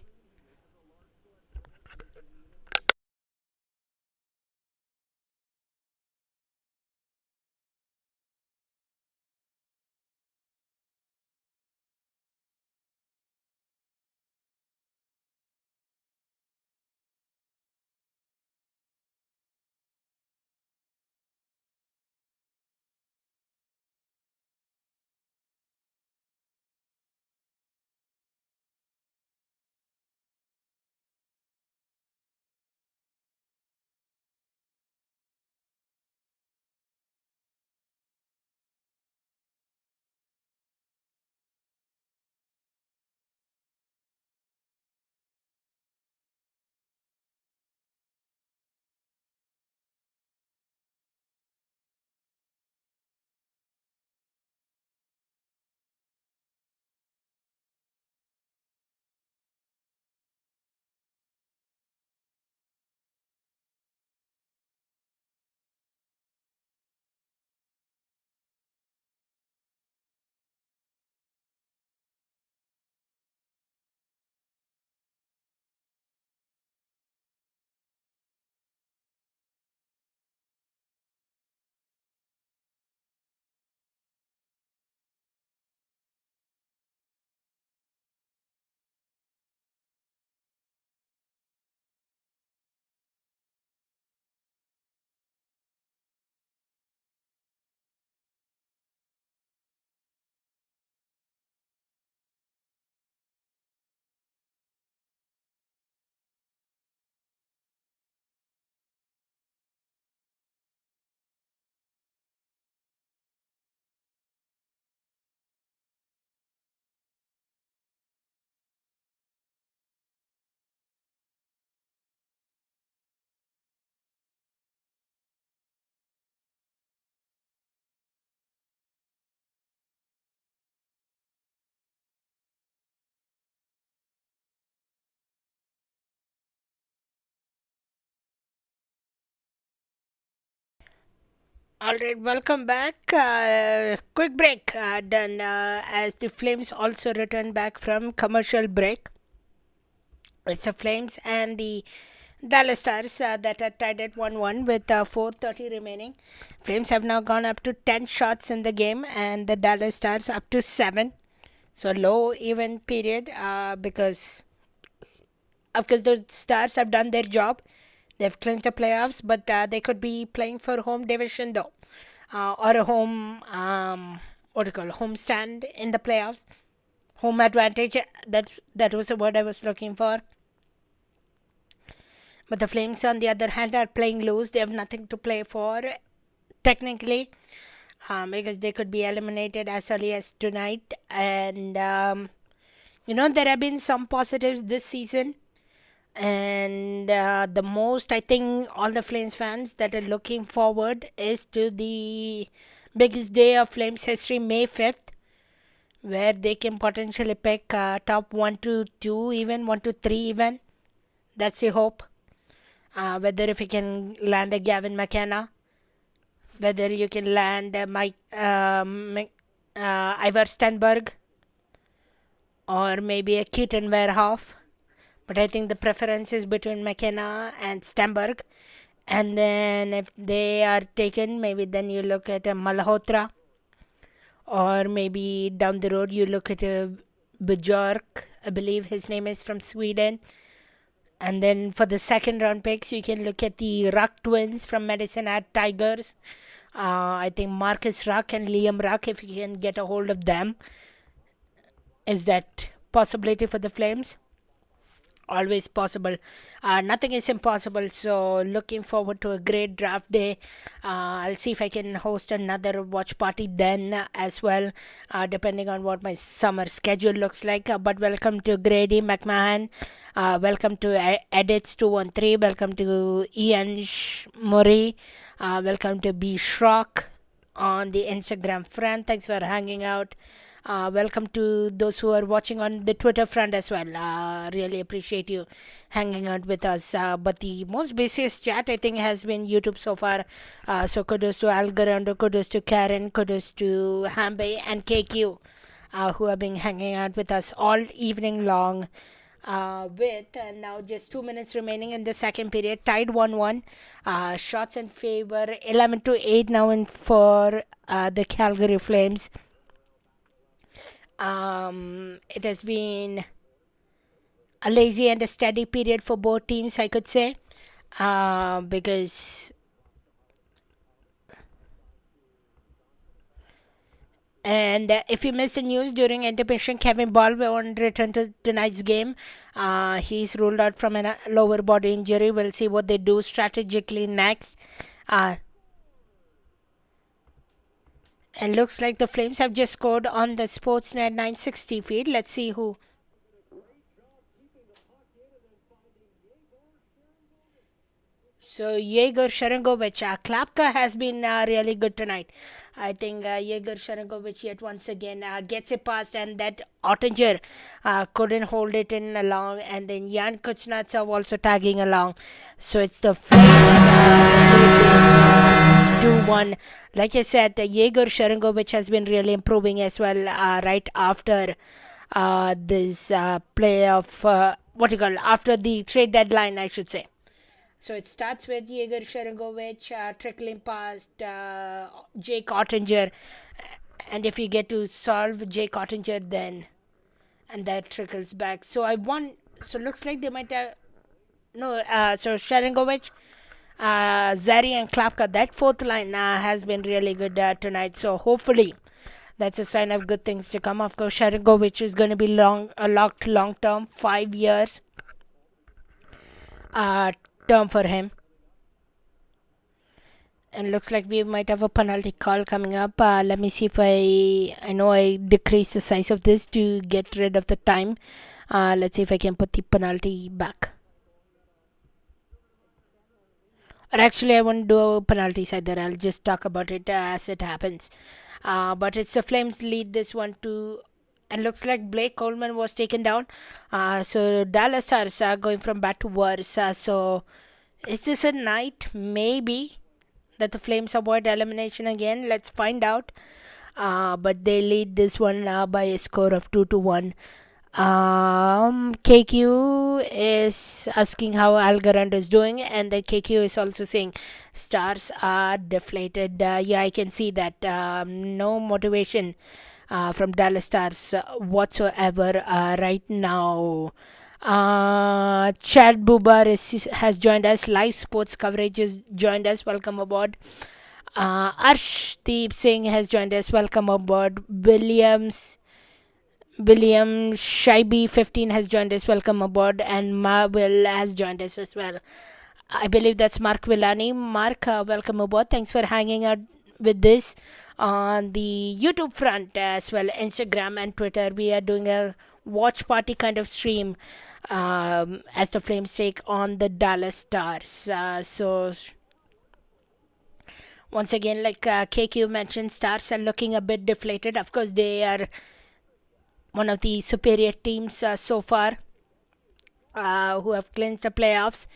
All right, welcome back. Quick break done as the Flames also return back from commercial break. It's the Flames and the Dallas Stars that are tied at 1-1 with 4:30 remaining. Flames have now gone up to 10 shots in the game, and the Dallas Stars up to 7. So low even period because of course the Stars have done their job. They've clinched the playoffs, but they could be playing for home division though, or a home what do you call home stand in the playoffs. Home advantage. That was the word I was looking for. But the Flames, on the other hand, are playing loose. They have nothing to play for technically, because they could be eliminated as early as tonight. And there have been some positives this season. And the most, I think, all the Flames fans that are looking forward is to the biggest day of Flames history, May 5th, where they can potentially pick top 1 to 2, even 1 to 3, even. That's the hope. Whether if you can land a Gavin McKenna, whether you can land Mike Ivar Stenberg, or maybe a Keaton Verhoff. But I think the preference is between McKenna and Stenberg. And then if they are taken, maybe then you look at a Malhotra. Or maybe down the road you look at a Bjork, I believe his name is, from Sweden. And then for the second round picks, you can look at the Ruck twins from Medicine Hat Tigers. I think Marcus Ruck and Liam Ruck, if you can get a hold of them. Is that possibility for the Flames? Always possible. Nothing is impossible. So looking forward to a great draft day. I'll see if I can host another watch party then as well, depending on what my summer schedule looks like. But welcome to Grady McMahon. Welcome to Edits 213. Welcome to Ian Murray. Welcome to B Shrock on the Instagram front. Thanks for hanging out. Welcome to those who are watching on the Twitter front as well. Really appreciate you hanging out with us. But the most busiest chat, I think, has been YouTube so far. So kudos to Algorando, kudos to Karen, kudos to Hambe and KQ, who have been hanging out with us all evening long. With now just 2 minutes remaining in the second period, tied 1-1. Shots in favor, 11-8 now in for the Calgary Flames. It has been a lazy and a steady period for both teams, I could say, because if you missed the news during intermission, Kevin Ball won't return to tonight's game. He's ruled out from a lower body injury. We'll see what they do strategically next. And looks like the Flames have just scored on the Sportsnet 960 feed. Let's see who. So Yegor Sharangovich, Klapka has been really good tonight. I think Yegor Sharangovich yet once again gets it past, and that Ottinger couldn't hold it in along, and then Jan Kuznetsov also tagging along. So it's the Flames 2-1. Like I said, Yegor Sharangovich has been really improving as well right after this playoff, after the trade deadline, I should say. So it starts with Yegor Sharangovich trickling past Jake Ottinger. And if you get to solve Jake Ottinger, then and that trickles back. So So looks like they might have. No, so Sharangovich, Zari, and Klapka, that fourth line has been really good tonight. So hopefully that's a sign of good things to come. Of course, Sharangovich is going to be locked long term, 5 years. Term for him. And looks like we might have a penalty call coming up. Let me see if I know I decreased the size of this to get rid of the time. Let's see if I can put the penalty back. Or actually, I won't do penalties either. I'll just talk about it as it happens. But it's the Flames lead this one to. And looks like Blake Coleman was taken down. So Dallas Stars are going from bad to worse. So is this a night? Maybe that the Flames avoid elimination again? Let's find out. But they lead this one by a score of 2-1. KQ is asking how Algorand is doing, and then KQ is also saying Stars are deflated. Yeah, I can see that. No motivation from Dallas Stars whatsoever right now. Chad Bubar has joined us. Live sports coverage has joined us. Welcome aboard. Arshdeep Singh has joined us. Welcome aboard. William Shaibi 15 has joined us. Welcome aboard. And Marvel has joined us as well. I believe that's Mark Villani. Mark, welcome aboard. Thanks for hanging out with this on the YouTube front as well, Instagram and Twitter. We are doing a watch party kind of stream as the Flames take on the Dallas Stars. So once again, like KQ mentioned, Stars are looking a bit deflated. Of course, they are one of the superior teams so far who have clinched the playoffs,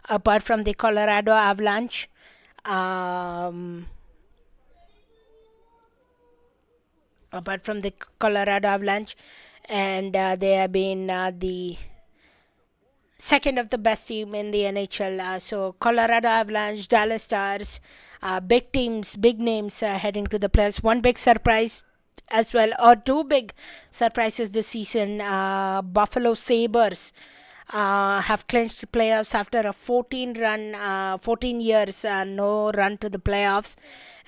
apart from the Colorado Avalanche. Apart from the Colorado Avalanche, and they have been the second of the best team in the NHL. So Colorado Avalanche, Dallas Stars, big teams, big names heading to the playoffs. One big surprise as well, or two big surprises this season. Buffalo Sabres have clinched the playoffs after a 14 years no run to the playoffs.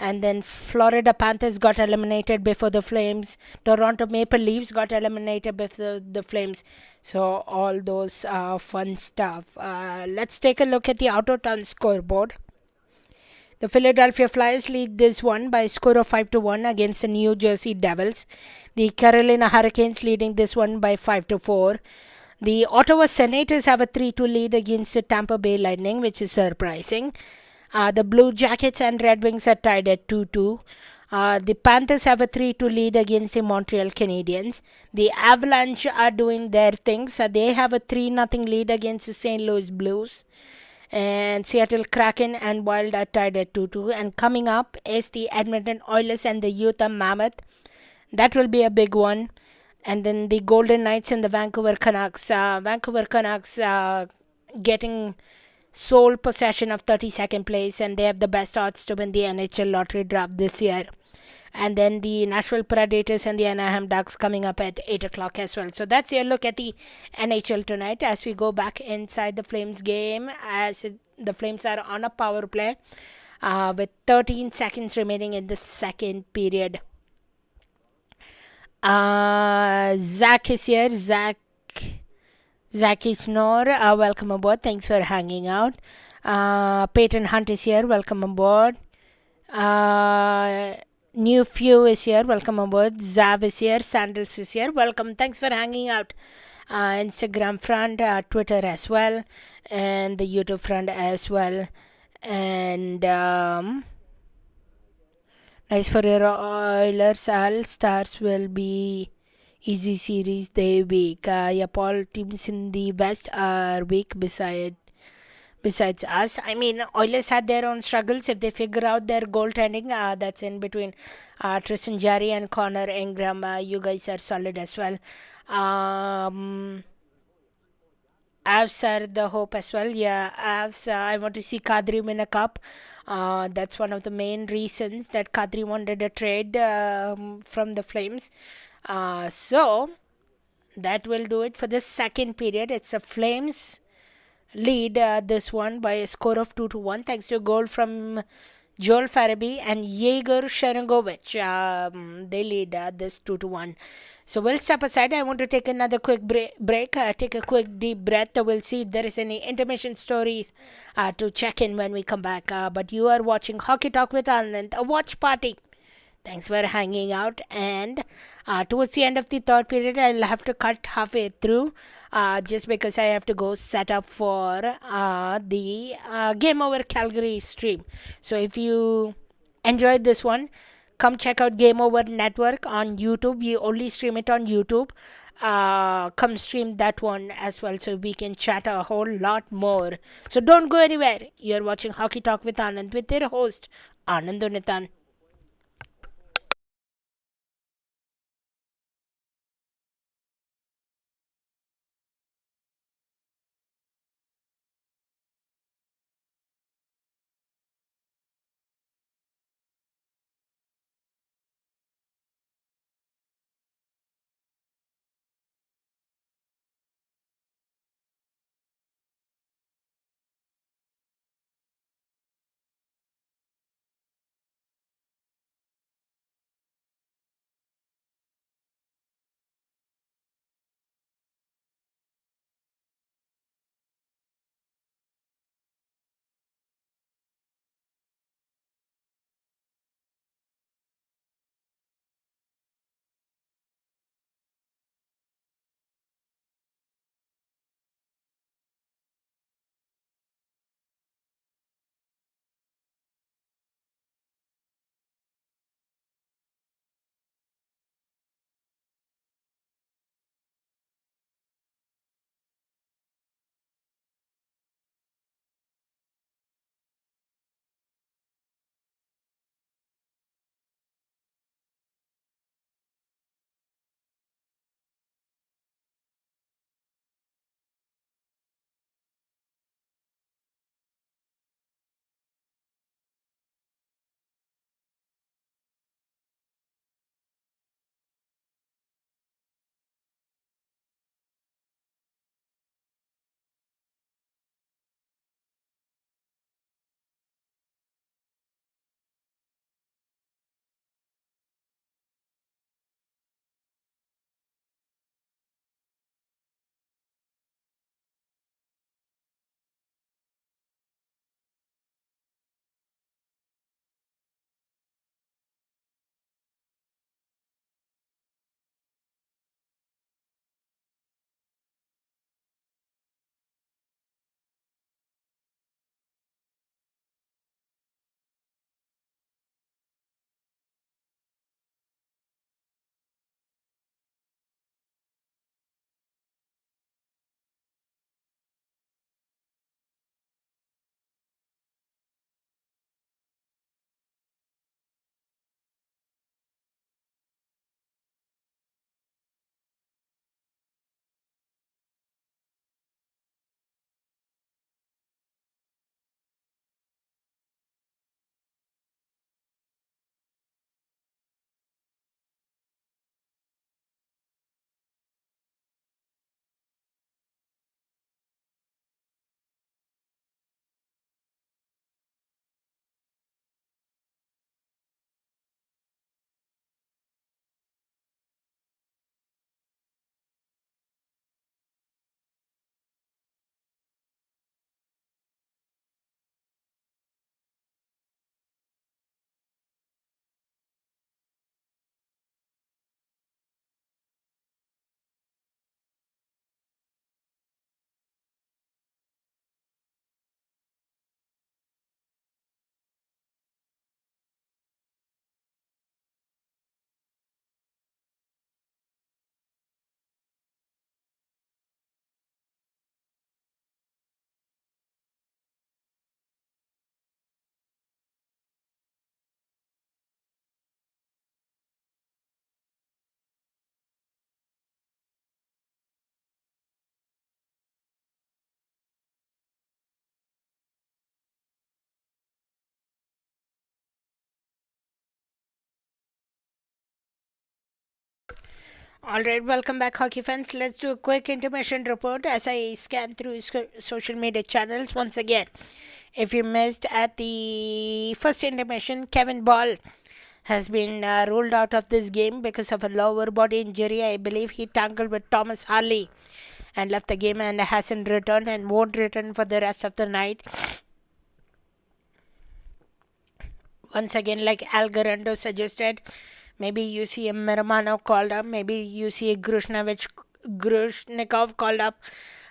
And then Florida Panthers got eliminated before the Flames. Toronto Maple Leafs got eliminated before the Flames. So all those fun stuff. Let's take a look at the Out of Town scoreboard. The Philadelphia Flyers lead this one by a score of 5-1 against the New Jersey Devils. The Carolina Hurricanes leading this one by 5-4. The Ottawa Senators have a 3-2 lead against the Tampa Bay Lightning, which is surprising. The Blue Jackets and Red Wings are tied at 2-2. The Panthers have a 3-2 lead against the Montreal Canadiens. The Avalanche are doing their things. They have a 3-0 lead against the St. Louis Blues. And Seattle Kraken and Wild are tied at 2-2. And coming up is the Edmonton Oilers and the Utah Mammoth. That will be a big one. And then the Golden Knights and the Vancouver Canucks. Vancouver Canucks getting sole possession of 32nd place, and they have the best odds to win the NHL lottery draft this year. And then the Nashville Predators and the Anaheim Ducks coming up at 8 o'clock as well. So that's your look at the NHL tonight as we go back inside the Flames game, as the Flames are on a power play with 13 seconds remaining in the second period. Zach is here. Zach Isnor, welcome aboard. Thanks for hanging out. Peyton Hunt is here. Welcome aboard. New Few is here. Welcome aboard. Zav is here. Sandals is here. Welcome. Thanks for hanging out. Instagram front, Twitter as well, and the YouTube front as well. And nice for your Oilers. All Stars will be easy series they weak. Yeah, all teams in the West are weak besides us. I mean, Oilers had their own struggles. If they figure out their goaltending, that's in between Tristan Jarry and Connor Ingram. You guys are solid as well. Avs are the hope as well. Yeah, Avs, I want to see Kadri win a cup. That's one of the main reasons that Kadri wanted a trade from the Flames. So that will do it for the second period. It's a Flames lead this one by a score of 2-1 thanks to a goal from Joel Farabee and Yegor Sharangovich. They lead this 2-1. So we'll step aside. I want to take another quick break, take a quick deep breath. We'll see if there is any intermission stories to check in when we come back. But you are watching Hockey Talk with Anand, a watch party. Thanks for hanging out. And towards the end of the third period, I'll have to cut halfway through just because I have to go set up for the Game Over Calgary stream. So if you enjoyed this one, come check out Game Over Network on YouTube. We only stream it on YouTube. come stream that one as well, so we can chat a whole lot more. So don't go anywhere. You're watching Hockey Talk with Anand with their host Anand Unitan. All right, welcome back, hockey fans. Let's do a quick intermission report as I scan through social media channels once again. If you missed at the first intermission, Kevin Ball has been ruled out of this game because of a lower body injury. I believe he tangled with Thomas Harley and left the game and hasn't returned and won't return for the rest of the night. Once again, like Al Garando suggested, maybe you see a Miramanov called up, maybe you see a Grushnikov called up.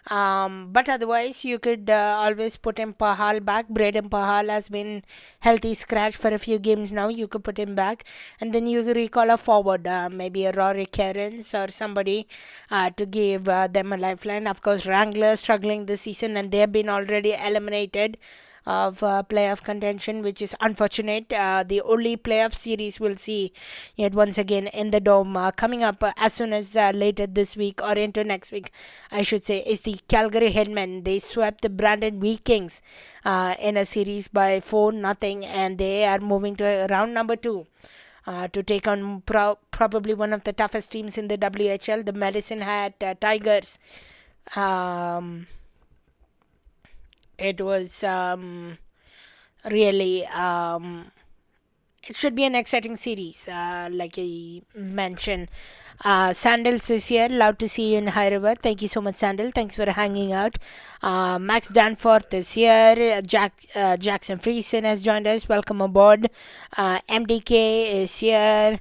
But otherwise, you could always put in Pahal back. Braden Pahal has been healthy scratch for a few games now. You could put him back, and then you could recall a forward, maybe a Rory Cairns or somebody to give them a lifeline. Of course, Wrangler struggling this season, and they have been already eliminated of playoff contention, which is unfortunate. The only playoff series we'll see yet once again in the Dome coming up as soon as later this week or into next week, I should say, is the Calgary Hitmen. They swept the Brandon Vikings in a series by 4-0, and they are moving to round number 2. To take on probably one of the toughest teams in the WHL, the Medicine Hat Tigers. It was really it should be an exciting series, like I mentioned. Sandals is here. Love to see you in High River. Thank you so much, Sandal. Thanks for hanging out. Max Danforth is here. Jackson Friesen has joined us. Welcome aboard. MDK is here.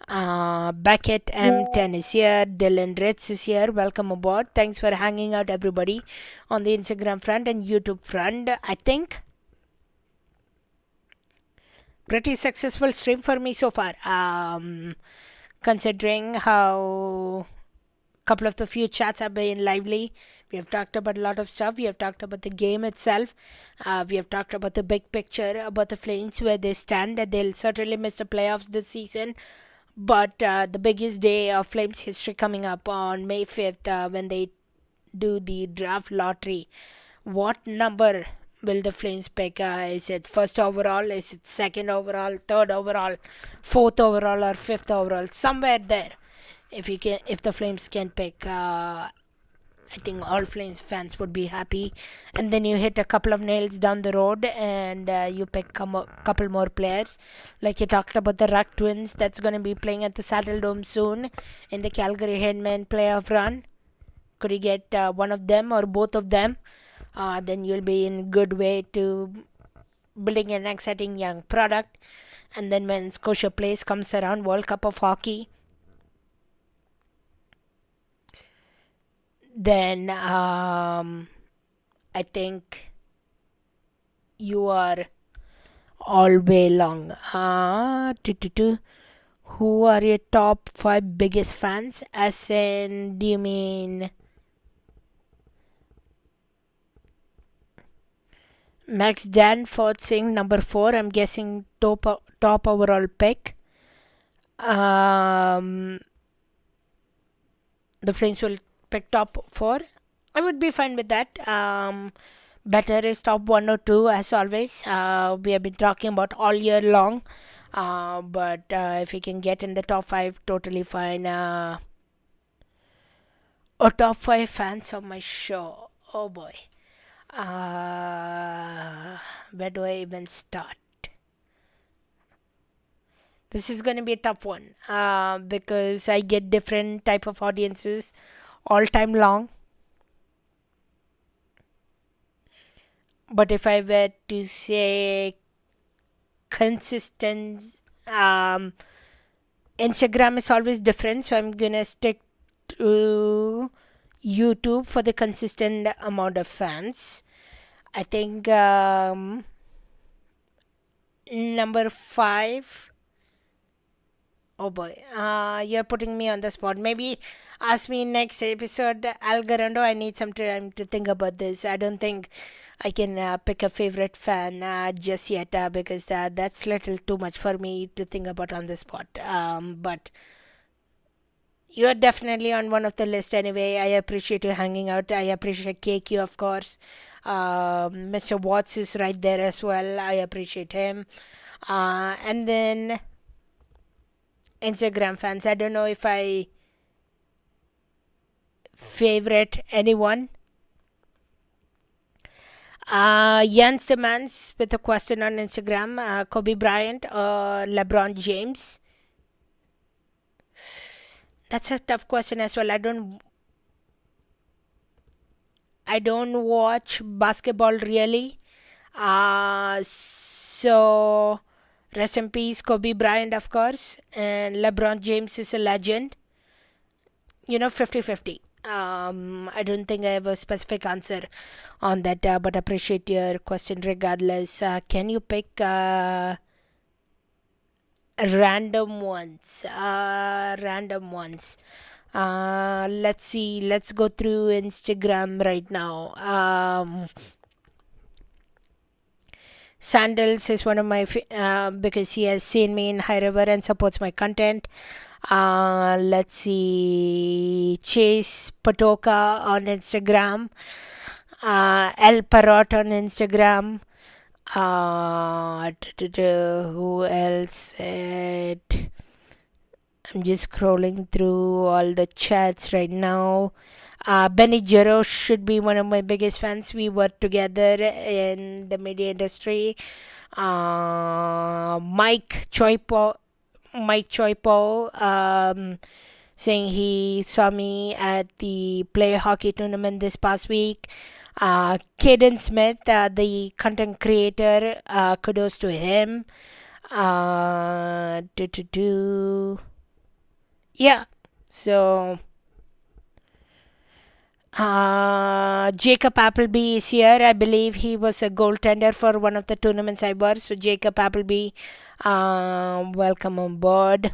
Beckett M10 is here. Dylan Ritz is here. Welcome aboard. Thanks for hanging out, everybody, on the Instagram front and YouTube front. I think pretty successful stream for me so far, considering how couple of the few chats have been lively. We have talked about a lot of stuff. We have talked about the game itself. We have talked about the big picture, about the Flames, where they stand. They'll certainly miss the playoffs this season, but the biggest day of Flames history coming up on May 5th, when they do the draft lottery. What number will the Flames pick? Is it first overall? Is it second overall? Third overall? Fourth overall? Or fifth overall? Somewhere there. If the Flames can pick, I think all Flames fans would be happy. And then you hit a couple of nails down the road, and you pick a couple more players. Like you talked about the Ruck Twins, that's going to be playing at the Saddle Dome soon in the Calgary Hitmen playoff run. Could you get one of them or both of them? Then you'll be in good way to building an exciting young product. And then when Scotia Place comes around, World Cup of Hockey, then I think you are all way long. Who are your top 5 biggest fans? As in, do you mean Max Danforth saying number 4? I'm guessing top overall pick. The Flames will pick top 4. I would be fine with that. Better is top 1 or 2, as always. We have been talking about all year long. But if we can get in the top 5, totally fine. Or top 5 fans of my show. Oh boy. Where do I even start? This is going to be a tough one, because I get different type of audiences all time long. But if I were to say consistent, Instagram is always different, so I'm gonna stick to YouTube for the consistent amount of fans. I think number 5. Oh boy, you're putting me on the spot. Maybe ask me next episode, Algarando. I need some time to think about this. I don't think I can pick a favorite fan just yet, because that's little too much for me to think about on the spot. But you're definitely on one of the list anyway. I appreciate you hanging out. I appreciate KQ, of course. Mr. Watts is right there as well. I appreciate him. And then Instagram fans. I don't know if I favorite anyone. Jens Demans with a question on Instagram. Kobe Bryant or LeBron James? That's a tough question as well. I don't watch basketball really. So rest in peace, Kobe Bryant, of course. And LeBron James is a legend. 50-50. I don't think I have a specific answer on that, but appreciate your question regardless. Can you pick random ones? Random ones. Let's see. Let's go through Instagram right now. Sandals is one of my because he has seen me in High River and supports my content. Let's see. Chase Patoka on Instagram. El Parrot on Instagram. Who else? I'm just scrolling through all the chats right now. Benny Jero should be one of my biggest fans. We were together in the media industry. Mike Choipo, saying he saw me at the play hockey tournament this past week. Caden Smith, the content creator, kudos to him. Yeah, so Jacob Appleby is here. I believe he was a goaltender for one of the tournaments I was. So Jacob Appleby, welcome on board.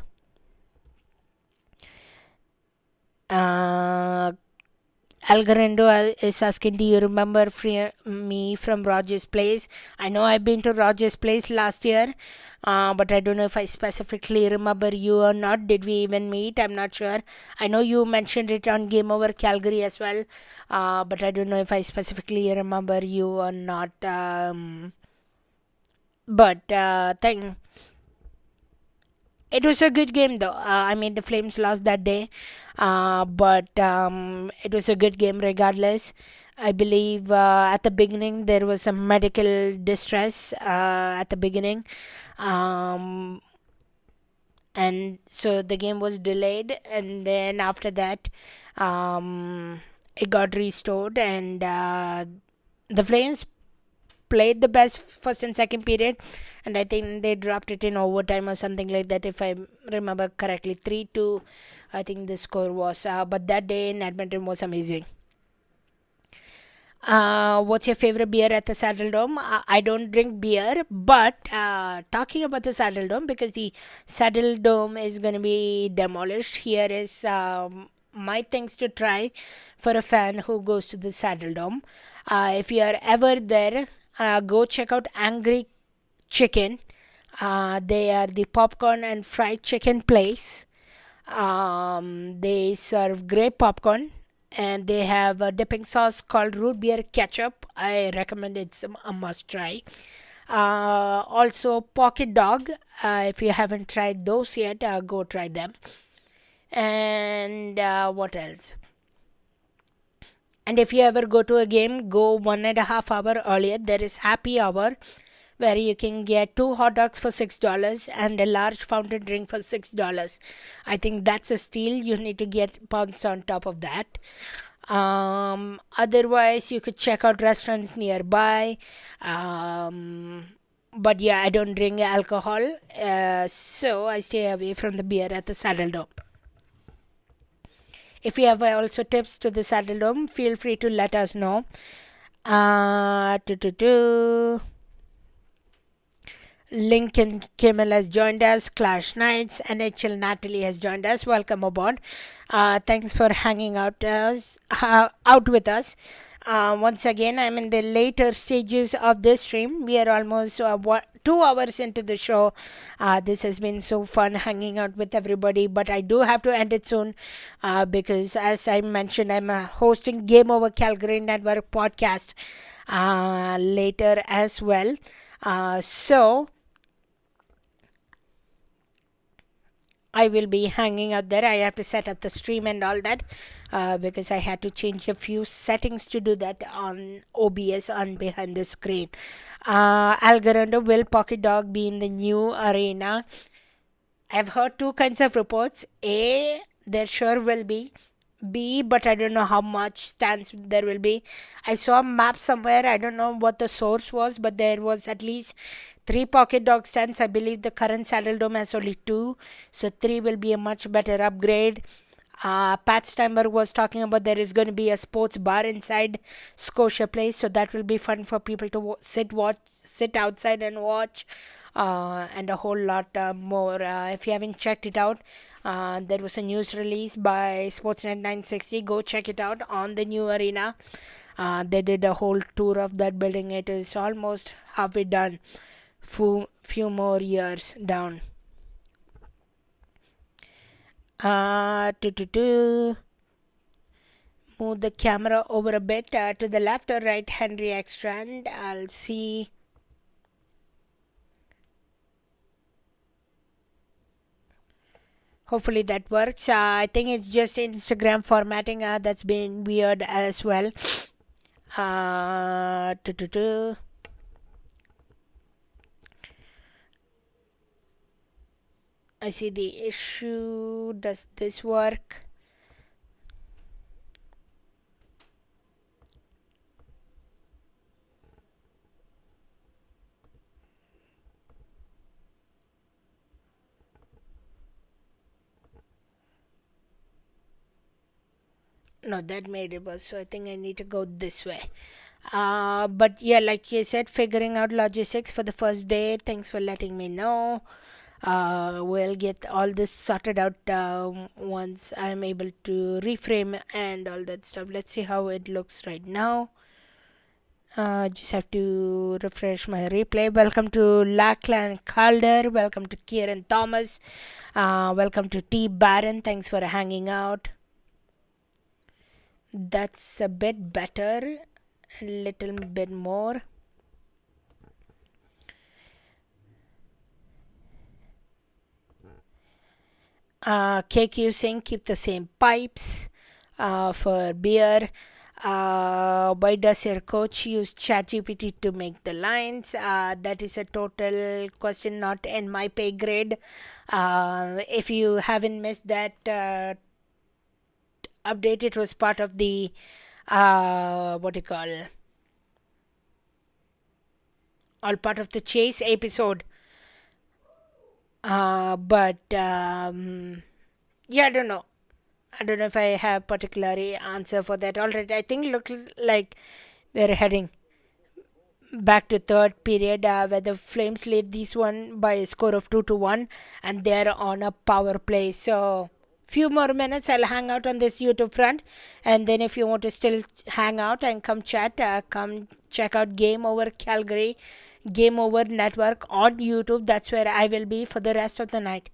Algarendo is asking, do you remember me from Rogers Place? I know I've been to Rogers Place last year, but I don't know if I specifically remember you or not. Did we even meet? I'm not sure. I know you mentioned it on Game Over Calgary as well, but I don't know if I specifically remember you or not. It was a good game though. I mean, the Flames lost that day, but it was a good game regardless. I believe at the beginning there was some medical distress at the beginning, and so the game was delayed, and then after that, it got restored, and the Flames played the best first and second period, and I think they dropped it in overtime or something like that, if I remember correctly. 3-2, I think the score was. But that day in Edmonton was amazing. What's your favorite beer at the Saddle Dome? I don't drink beer, but talking about the Saddle Dome, because the Saddle Dome is going to be demolished, here is my things to try for a fan who goes to the Saddle Dome. If you are ever there, go check out Angry Chicken. They are the popcorn and fried chicken place. They serve great popcorn, and they have a dipping sauce called root beer ketchup. I recommend it's a must try. Also, Pocket Dog. If you haven't tried those yet, go try them. And what else? And if you ever go to a game, go 1.5 hour earlier. There is happy hour where you can get 2 hot dogs for $6 and a large fountain drink for $6. I think that's a steal. You need to get pounds on top of that. Otherwise, you could check out restaurants nearby. But yeah, I don't drink alcohol, so I stay away from the beer at the Saddle Dome. If you have also tips to the Saddle Dome, feel free to let us know. Lincoln Kimmel has joined us. Clash Knights, NHL Natalie has joined us. Welcome aboard. Thanks for hanging out with us. Once again, I'm in the later stages of this stream. We are almost 2 hours into the show. This has been so fun hanging out with everybody, but I do have to end it soon because, as I mentioned, I'm hosting Game Over Calgary Network podcast later as well. So I will be hanging out there. I have to set up the stream and all that because I had to change a few settings to do that on OBS on behind the screen. Algarando, will Pocket Dog be in the new arena? I've heard two kinds of reports. A, there sure will be. B, but I don't know how much stands there will be. I saw a map somewhere. I don't know what the source was, but there was at least 3 Pocket Dog stands. I believe the current Saddle Dome has only 2, so 3 will be a much better upgrade. Pat Steinberg was talking about there is going to be a sports bar inside Scotia Place, so that will be fun for people to sit outside and watch, and a whole lot more. If you haven't checked it out, there was a news release by Sportsnet 960. Go check it out on the new arena. They did a whole tour of that building. It is almost halfway done. Few more years down. To move the camera over a bit to the left or right hand react strand. I'll see. Hopefully that works. I think it's just Instagram formatting that's been weird as well. To I see the issue. Does this work? No, that made it worse. So I think I need to go this way. But yeah, like you said, figuring out logistics for the first day. Thanks for letting me know. We'll get all this sorted out once I'm able to reframe and all that stuff. Let's see how it looks right now. Just have to refresh my replay. Welcome to Lachlan Calder. Welcome to Kieran Thomas. Welcome to T. Barron. Thanks for hanging out. That's a bit better. A little bit more. KQ saying keep the same pipes for beer. Why does your coach use ChatGPT to make the lines? That is a total question not in my pay grade. If you haven't missed that update, it was part of the what do you call, all part of the chase episode. But yeah, I don't know. I don't know if I have particularly answer for that. Already, I think looks like we're heading back to third period where the Flames lead this one by a score of 2-1, and they're on a power play. So few more minutes I'll hang out on this YouTube front, and then if you want to still hang out and come chat, come check out Game Over Calgary, Game Over Network on YouTube. That's where I will be for the rest of the night.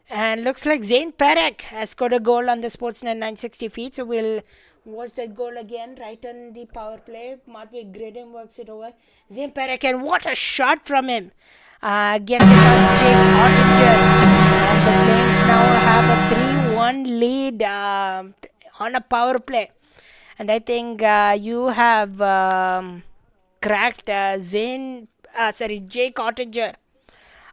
And looks like Zane Perek has scored a goal on the Sportsnet 960 feed. So we'll watch that goal again right on the power play. Matvey Gridden works it over. Zane Perek, and what a shot from him. Gets it on Jake Ottinger. And the Flames now have a 3-1 lead on a power play. And I think you have cracked Jake Ottinger.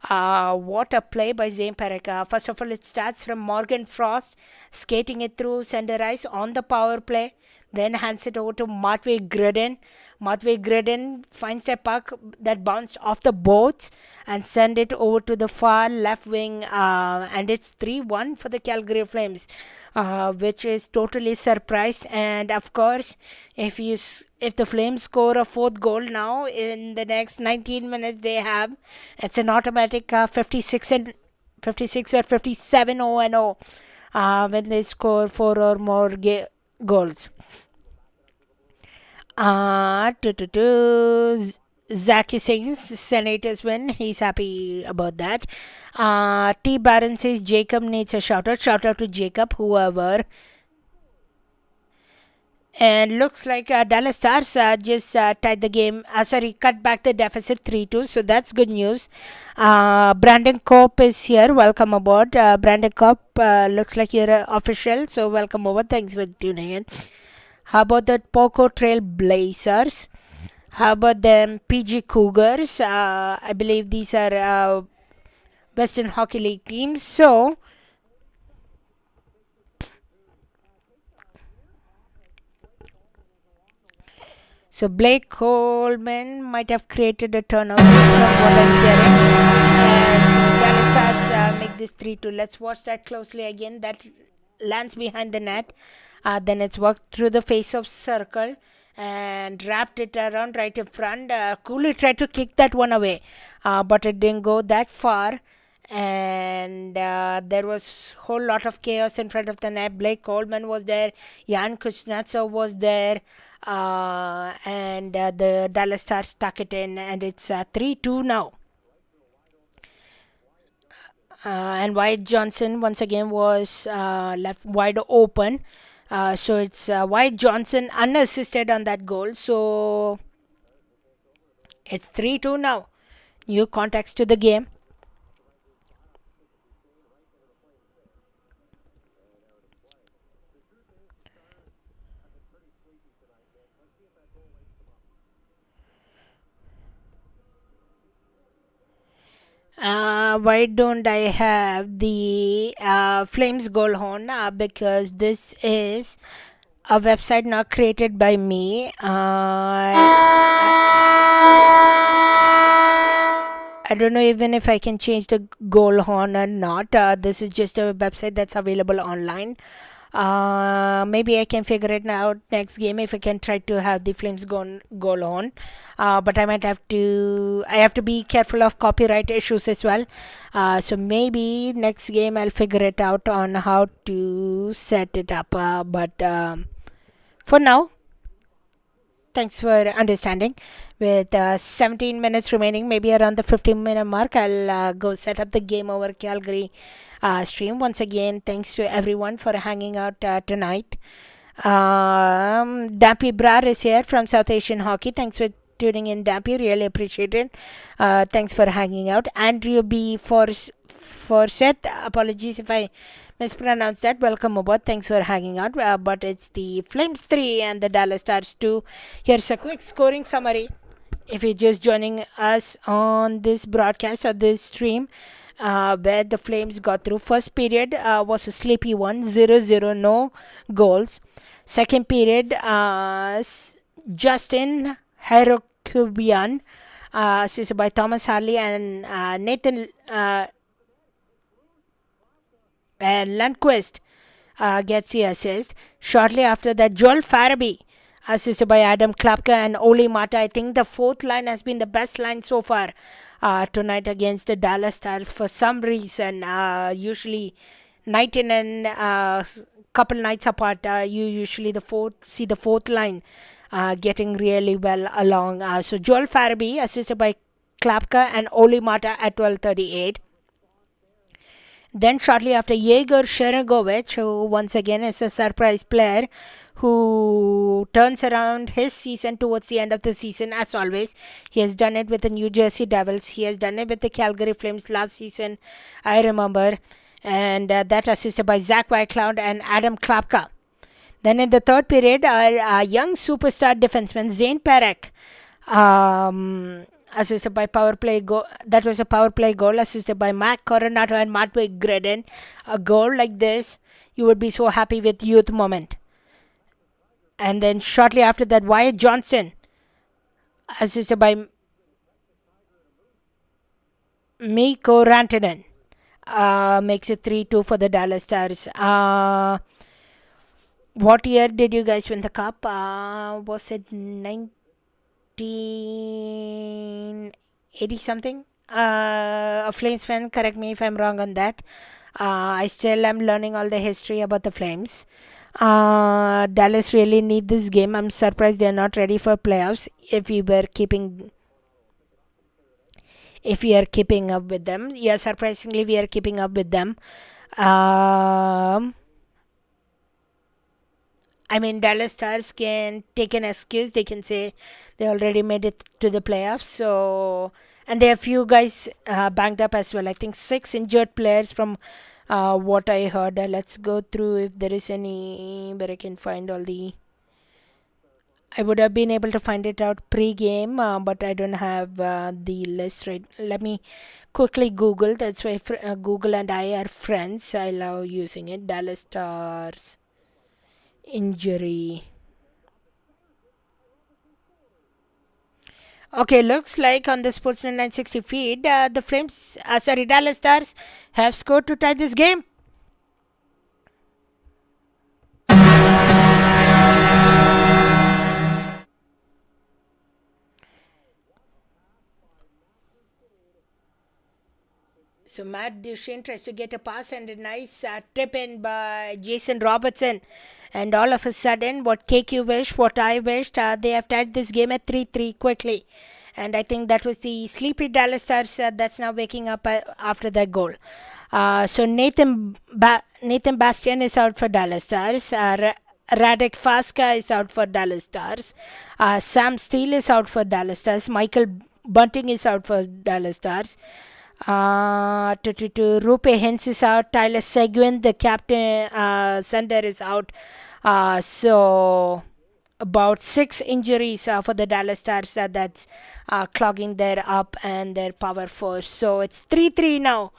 What a play by Zane Perek. First of all, it starts from Morgan Frost skating it through center ice on the power play, then hands it over to Matvey Gridden. Matvey Gridden finds the puck that bounced off the boards and send it over to the far left wing, and it's 3-1 for the Calgary Flames, which is totally surprised. And of course, if the Flames score a fourth goal now in the next 19 minutes they have, it's an automatic 56 or 57 0 when they score four or more goals. Zach is saying Senators win. He's happy about that. T. Barron says Jacob needs a shout out. Shout out to Jacob, whoever. And looks like Dallas Stars just tied the game. Cut back the deficit 3-2. So that's good news. Brandon Cope is here. Welcome aboard. Brandon Cope, looks like you're official. So welcome over. Thanks for tuning in. How about the Poco Trail Blazers? How about them PG Cougars? I believe these are Western Hockey League teams. So Blake Coleman might have created a turnover from what I'm hearing. As the Dallas Stars make this 3-2. Let's watch that closely again. That lands behind the net. Then it's worked through the face of circle and wrapped it around right in front. Cooley tried to kick that one away, but it didn't go that far. And there was whole lot of chaos in front of the net. Blake Coleman was there, Jan Kuznetsov was there, and the Dallas Stars stuck it in, and it's 3-2 now. And Wyatt Johnson once again was left wide open. So it's Wyatt Johnson unassisted on that goal. So it's 3-2 now. New context to the game. Why don't I have the Flames goal horn? Because this is a website not created by me. I don't know even if I can change the goal horn or not. This is just a website that's available online. Maybe I can figure it out next game if I can try to have the Flames goal on. But I have to be careful of copyright issues as well. So maybe next game I'll figure it out on how to set it up. But for now, thanks for understanding. With 17 minutes remaining, maybe around the 15-minute mark, I'll go set up the Game Over Calgary stream. Once again, thanks to everyone for hanging out tonight. Dampy Brar is here from South Asian Hockey. Thanks for tuning in, Dampy. Really appreciate it. Thanks for hanging out. Andrew B. Forseth, apologies if I mispronounced that. Welcome aboard. Thanks for hanging out. But it's the Flames 3 and the Dallas Stars 2. Here's a quick scoring summary. If you're just joining us on this broadcast or this stream, where the Flames got through. First period was a sleepy one, 0-0, no goals. Second period, Justin Herokubian, assisted by Thomas Harley and Nathan Lundqvist gets the assist. Shortly after that, Joel Farabee, assisted by Adam Klapka and Oli Mata. I think the fourth line has been the best line so far tonight against the Dallas Stars for some reason. Usually night in and couple nights apart, you usually see the fourth line getting really well along. So Joel Farabee, assisted by Klapka and Oli Mata at 12:38. Then shortly after, Yegor Sharangovich, who once again is a surprise player who turns around his season towards the end of the season. As always, he has done it with the New Jersey Devils. He has done it with the Calgary Flames last season, I remember. And that assisted by Zach Whitecloud and Adam Klapka. Then in the third period, our young superstar defenseman Zane Perek, assisted by power play goal. That was a power play goal assisted by Matt Coronato and Matvey Gredin. A goal like this, you would be so happy with youth moment. And then shortly after that, Wyatt Johnson, assisted by Mikko Rantanen, makes it 3-2 for the Dallas Stars. What year did you guys win the cup? Was it 1980 something? A Flames fan, correct me if I'm wrong on that. I still am learning all the history about the Flames. Dallas really need this game. I'm surprised they're not ready for playoffs. If we are keeping up with them, yeah, surprisingly we are keeping up with them. I mean, Dallas Stars can take an excuse. They can say they already made it to the playoffs. So, and there are few guys banged up as well. I think 6 injured players from what I heard. Let's go through if there is any where I can find all the. I would have been able to find it out pre-game, but I don't have the list right. Let me quickly Google. That's why Google and I are friends. I love using it. Dallas Stars injury. Okay, looks like on the Sportsnet 960 feed, the Flames, sorry, Dallas Stars have scored to tie this game. So Matt Duchene tries to get a pass and a nice tip in by Jason Robertson. And all of a sudden, what KQ wished, what I wished, they have tied this game at 3-3 quickly. And I think that was the sleepy Dallas Stars that's now waking up after that goal. So Nathan Bastian is out for Dallas Stars. Radek Faska is out for Dallas Stars. Sam Steele is out for Dallas Stars. Michael Bunting is out for Dallas Stars. Rupe Hens is out. Tyler Seguin, the captain, center, is out. So about 6 injuries for the Dallas Stars that's clogging their up and their power force. So it's 3-3 now.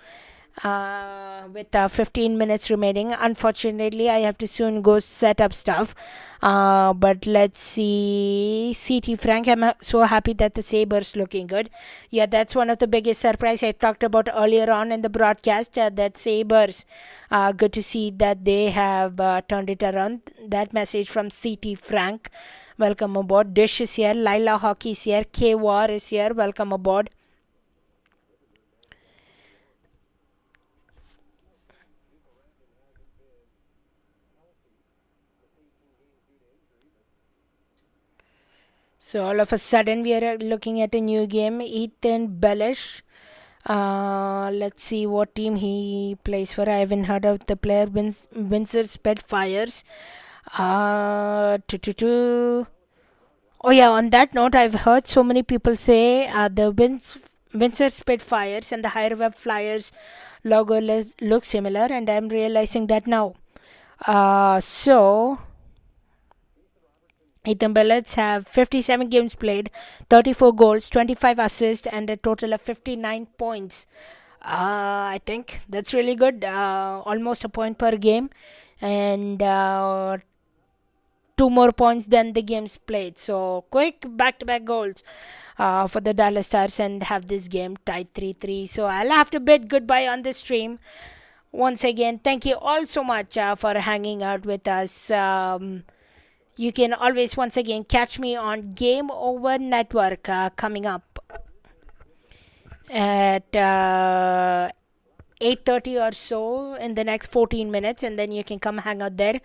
With 15 minutes remaining. Unfortunately, I have to soon go set up stuff. But let's see. CT Frank, I'm so happy that the Sabres looking good. Yeah, that's one of the biggest surprise I talked about earlier on in the broadcast. That Sabres, good to see that they have turned it around. That message from CT Frank. Welcome aboard. Dish is here. Lila Hockey is here. K War is here. Welcome aboard. So all of a sudden we are looking at a new game. Ethan Bellish. Let's see what team he plays for. I haven't heard of the player. Windsor Spitfires. Oh yeah, on that note, I've heard so many people say the Windsor Spitfires and the Higher Web Flyers logo look similar, and I'm realizing that now. So Ethan Belletts have 57 games played, 34 goals, 25 assists, and a total of 59 points. I think that's really good. Almost a point per game, and 2 more points than the games played. So quick back-to-back goals for the Dallas Stars and have this game tied 3-3. So I'll have to bid goodbye on the stream. Once again, thank you all so much for hanging out with us. You can always once again catch me on Game Over Network coming up at 8:30 or so in the next 14 minutes, and then you can come hang out there.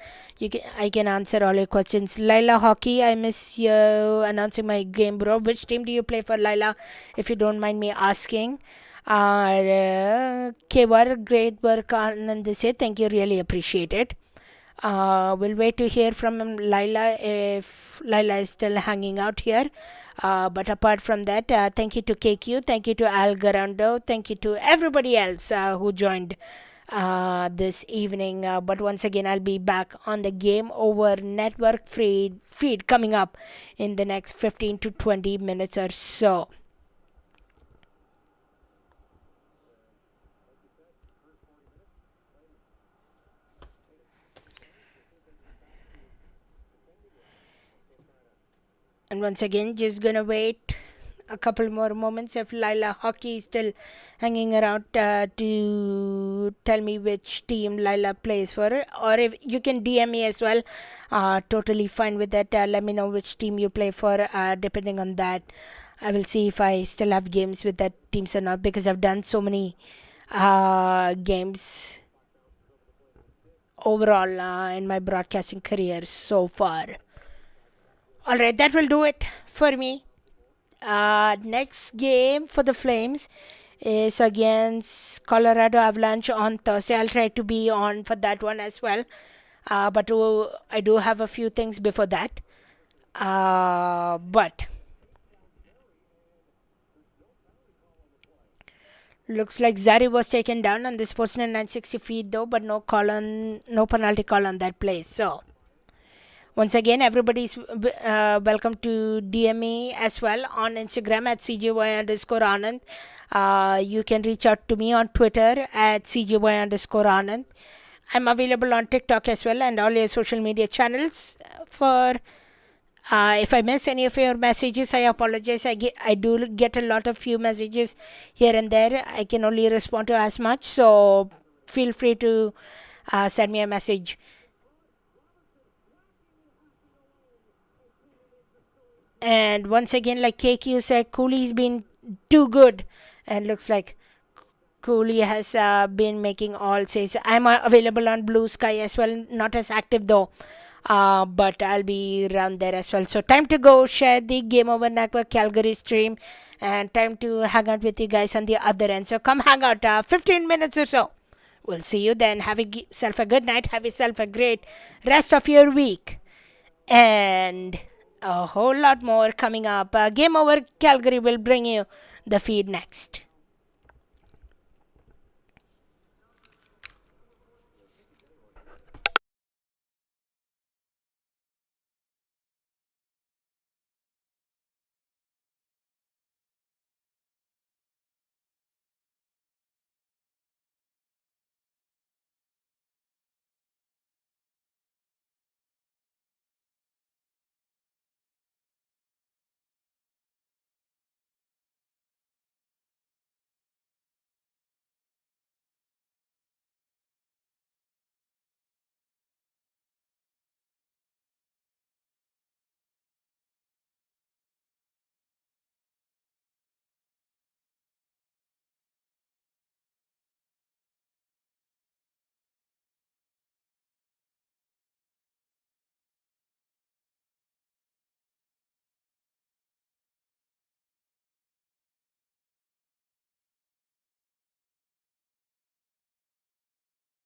I can answer all your questions. Lila Hockey, I miss you announcing my game, bro. Which team do you play for, Lila, if you don't mind me asking? Kewar, great work on this. Thank you, really appreciate it. We'll wait to hear from Laila if Laila is still hanging out here. But apart from that, thank you to KQ, thank you to Al Garando, thank you to everybody else who joined this evening. But once again, I'll be back on the Game Over Network feed coming up in the next 15 to 20 minutes or so. And once again, just gonna wait a couple more moments if Lila Hockey is still hanging around to tell me which team Lila plays for, or if you can DM me as well. Totally fine with that. Let me know which team you play for. Depending on that, I will see if I still have games with that teams or not, because I've done so many games overall in my broadcasting career so far. Alright, that will do it for me. Next game for the Flames is against Colorado Avalanche on Thursday. I'll try to be on for that one as well. But I do have a few things before that. But looks like Zari was taken down on the Sportsnet 960 feed though, but no penalty call on that play. So once again, everybody's welcome to DM me as well on Instagram at CJY_Anand. You can reach out to me on Twitter at CJY_Anand. I'm available on TikTok as well and all your social media channels for If I miss any of your messages, I apologize. I do get a lot of few messages here and there. I can only respond to as much, so feel free to send me a message. And once again, like KQ said, Cooley's been too good, and looks like Cooley has been making all says. I'm available on Blue Sky as well, not as active though. But I'll be around there as well. So time to go share the Game Over Network Calgary stream, and time to hang out with you guys on the other end. So come hang out 15 minutes or so. We'll see you then. Have yourself a good night. Have yourself a great rest of your week. And a whole lot more coming up. Game Over Calgary will bring you the feed next.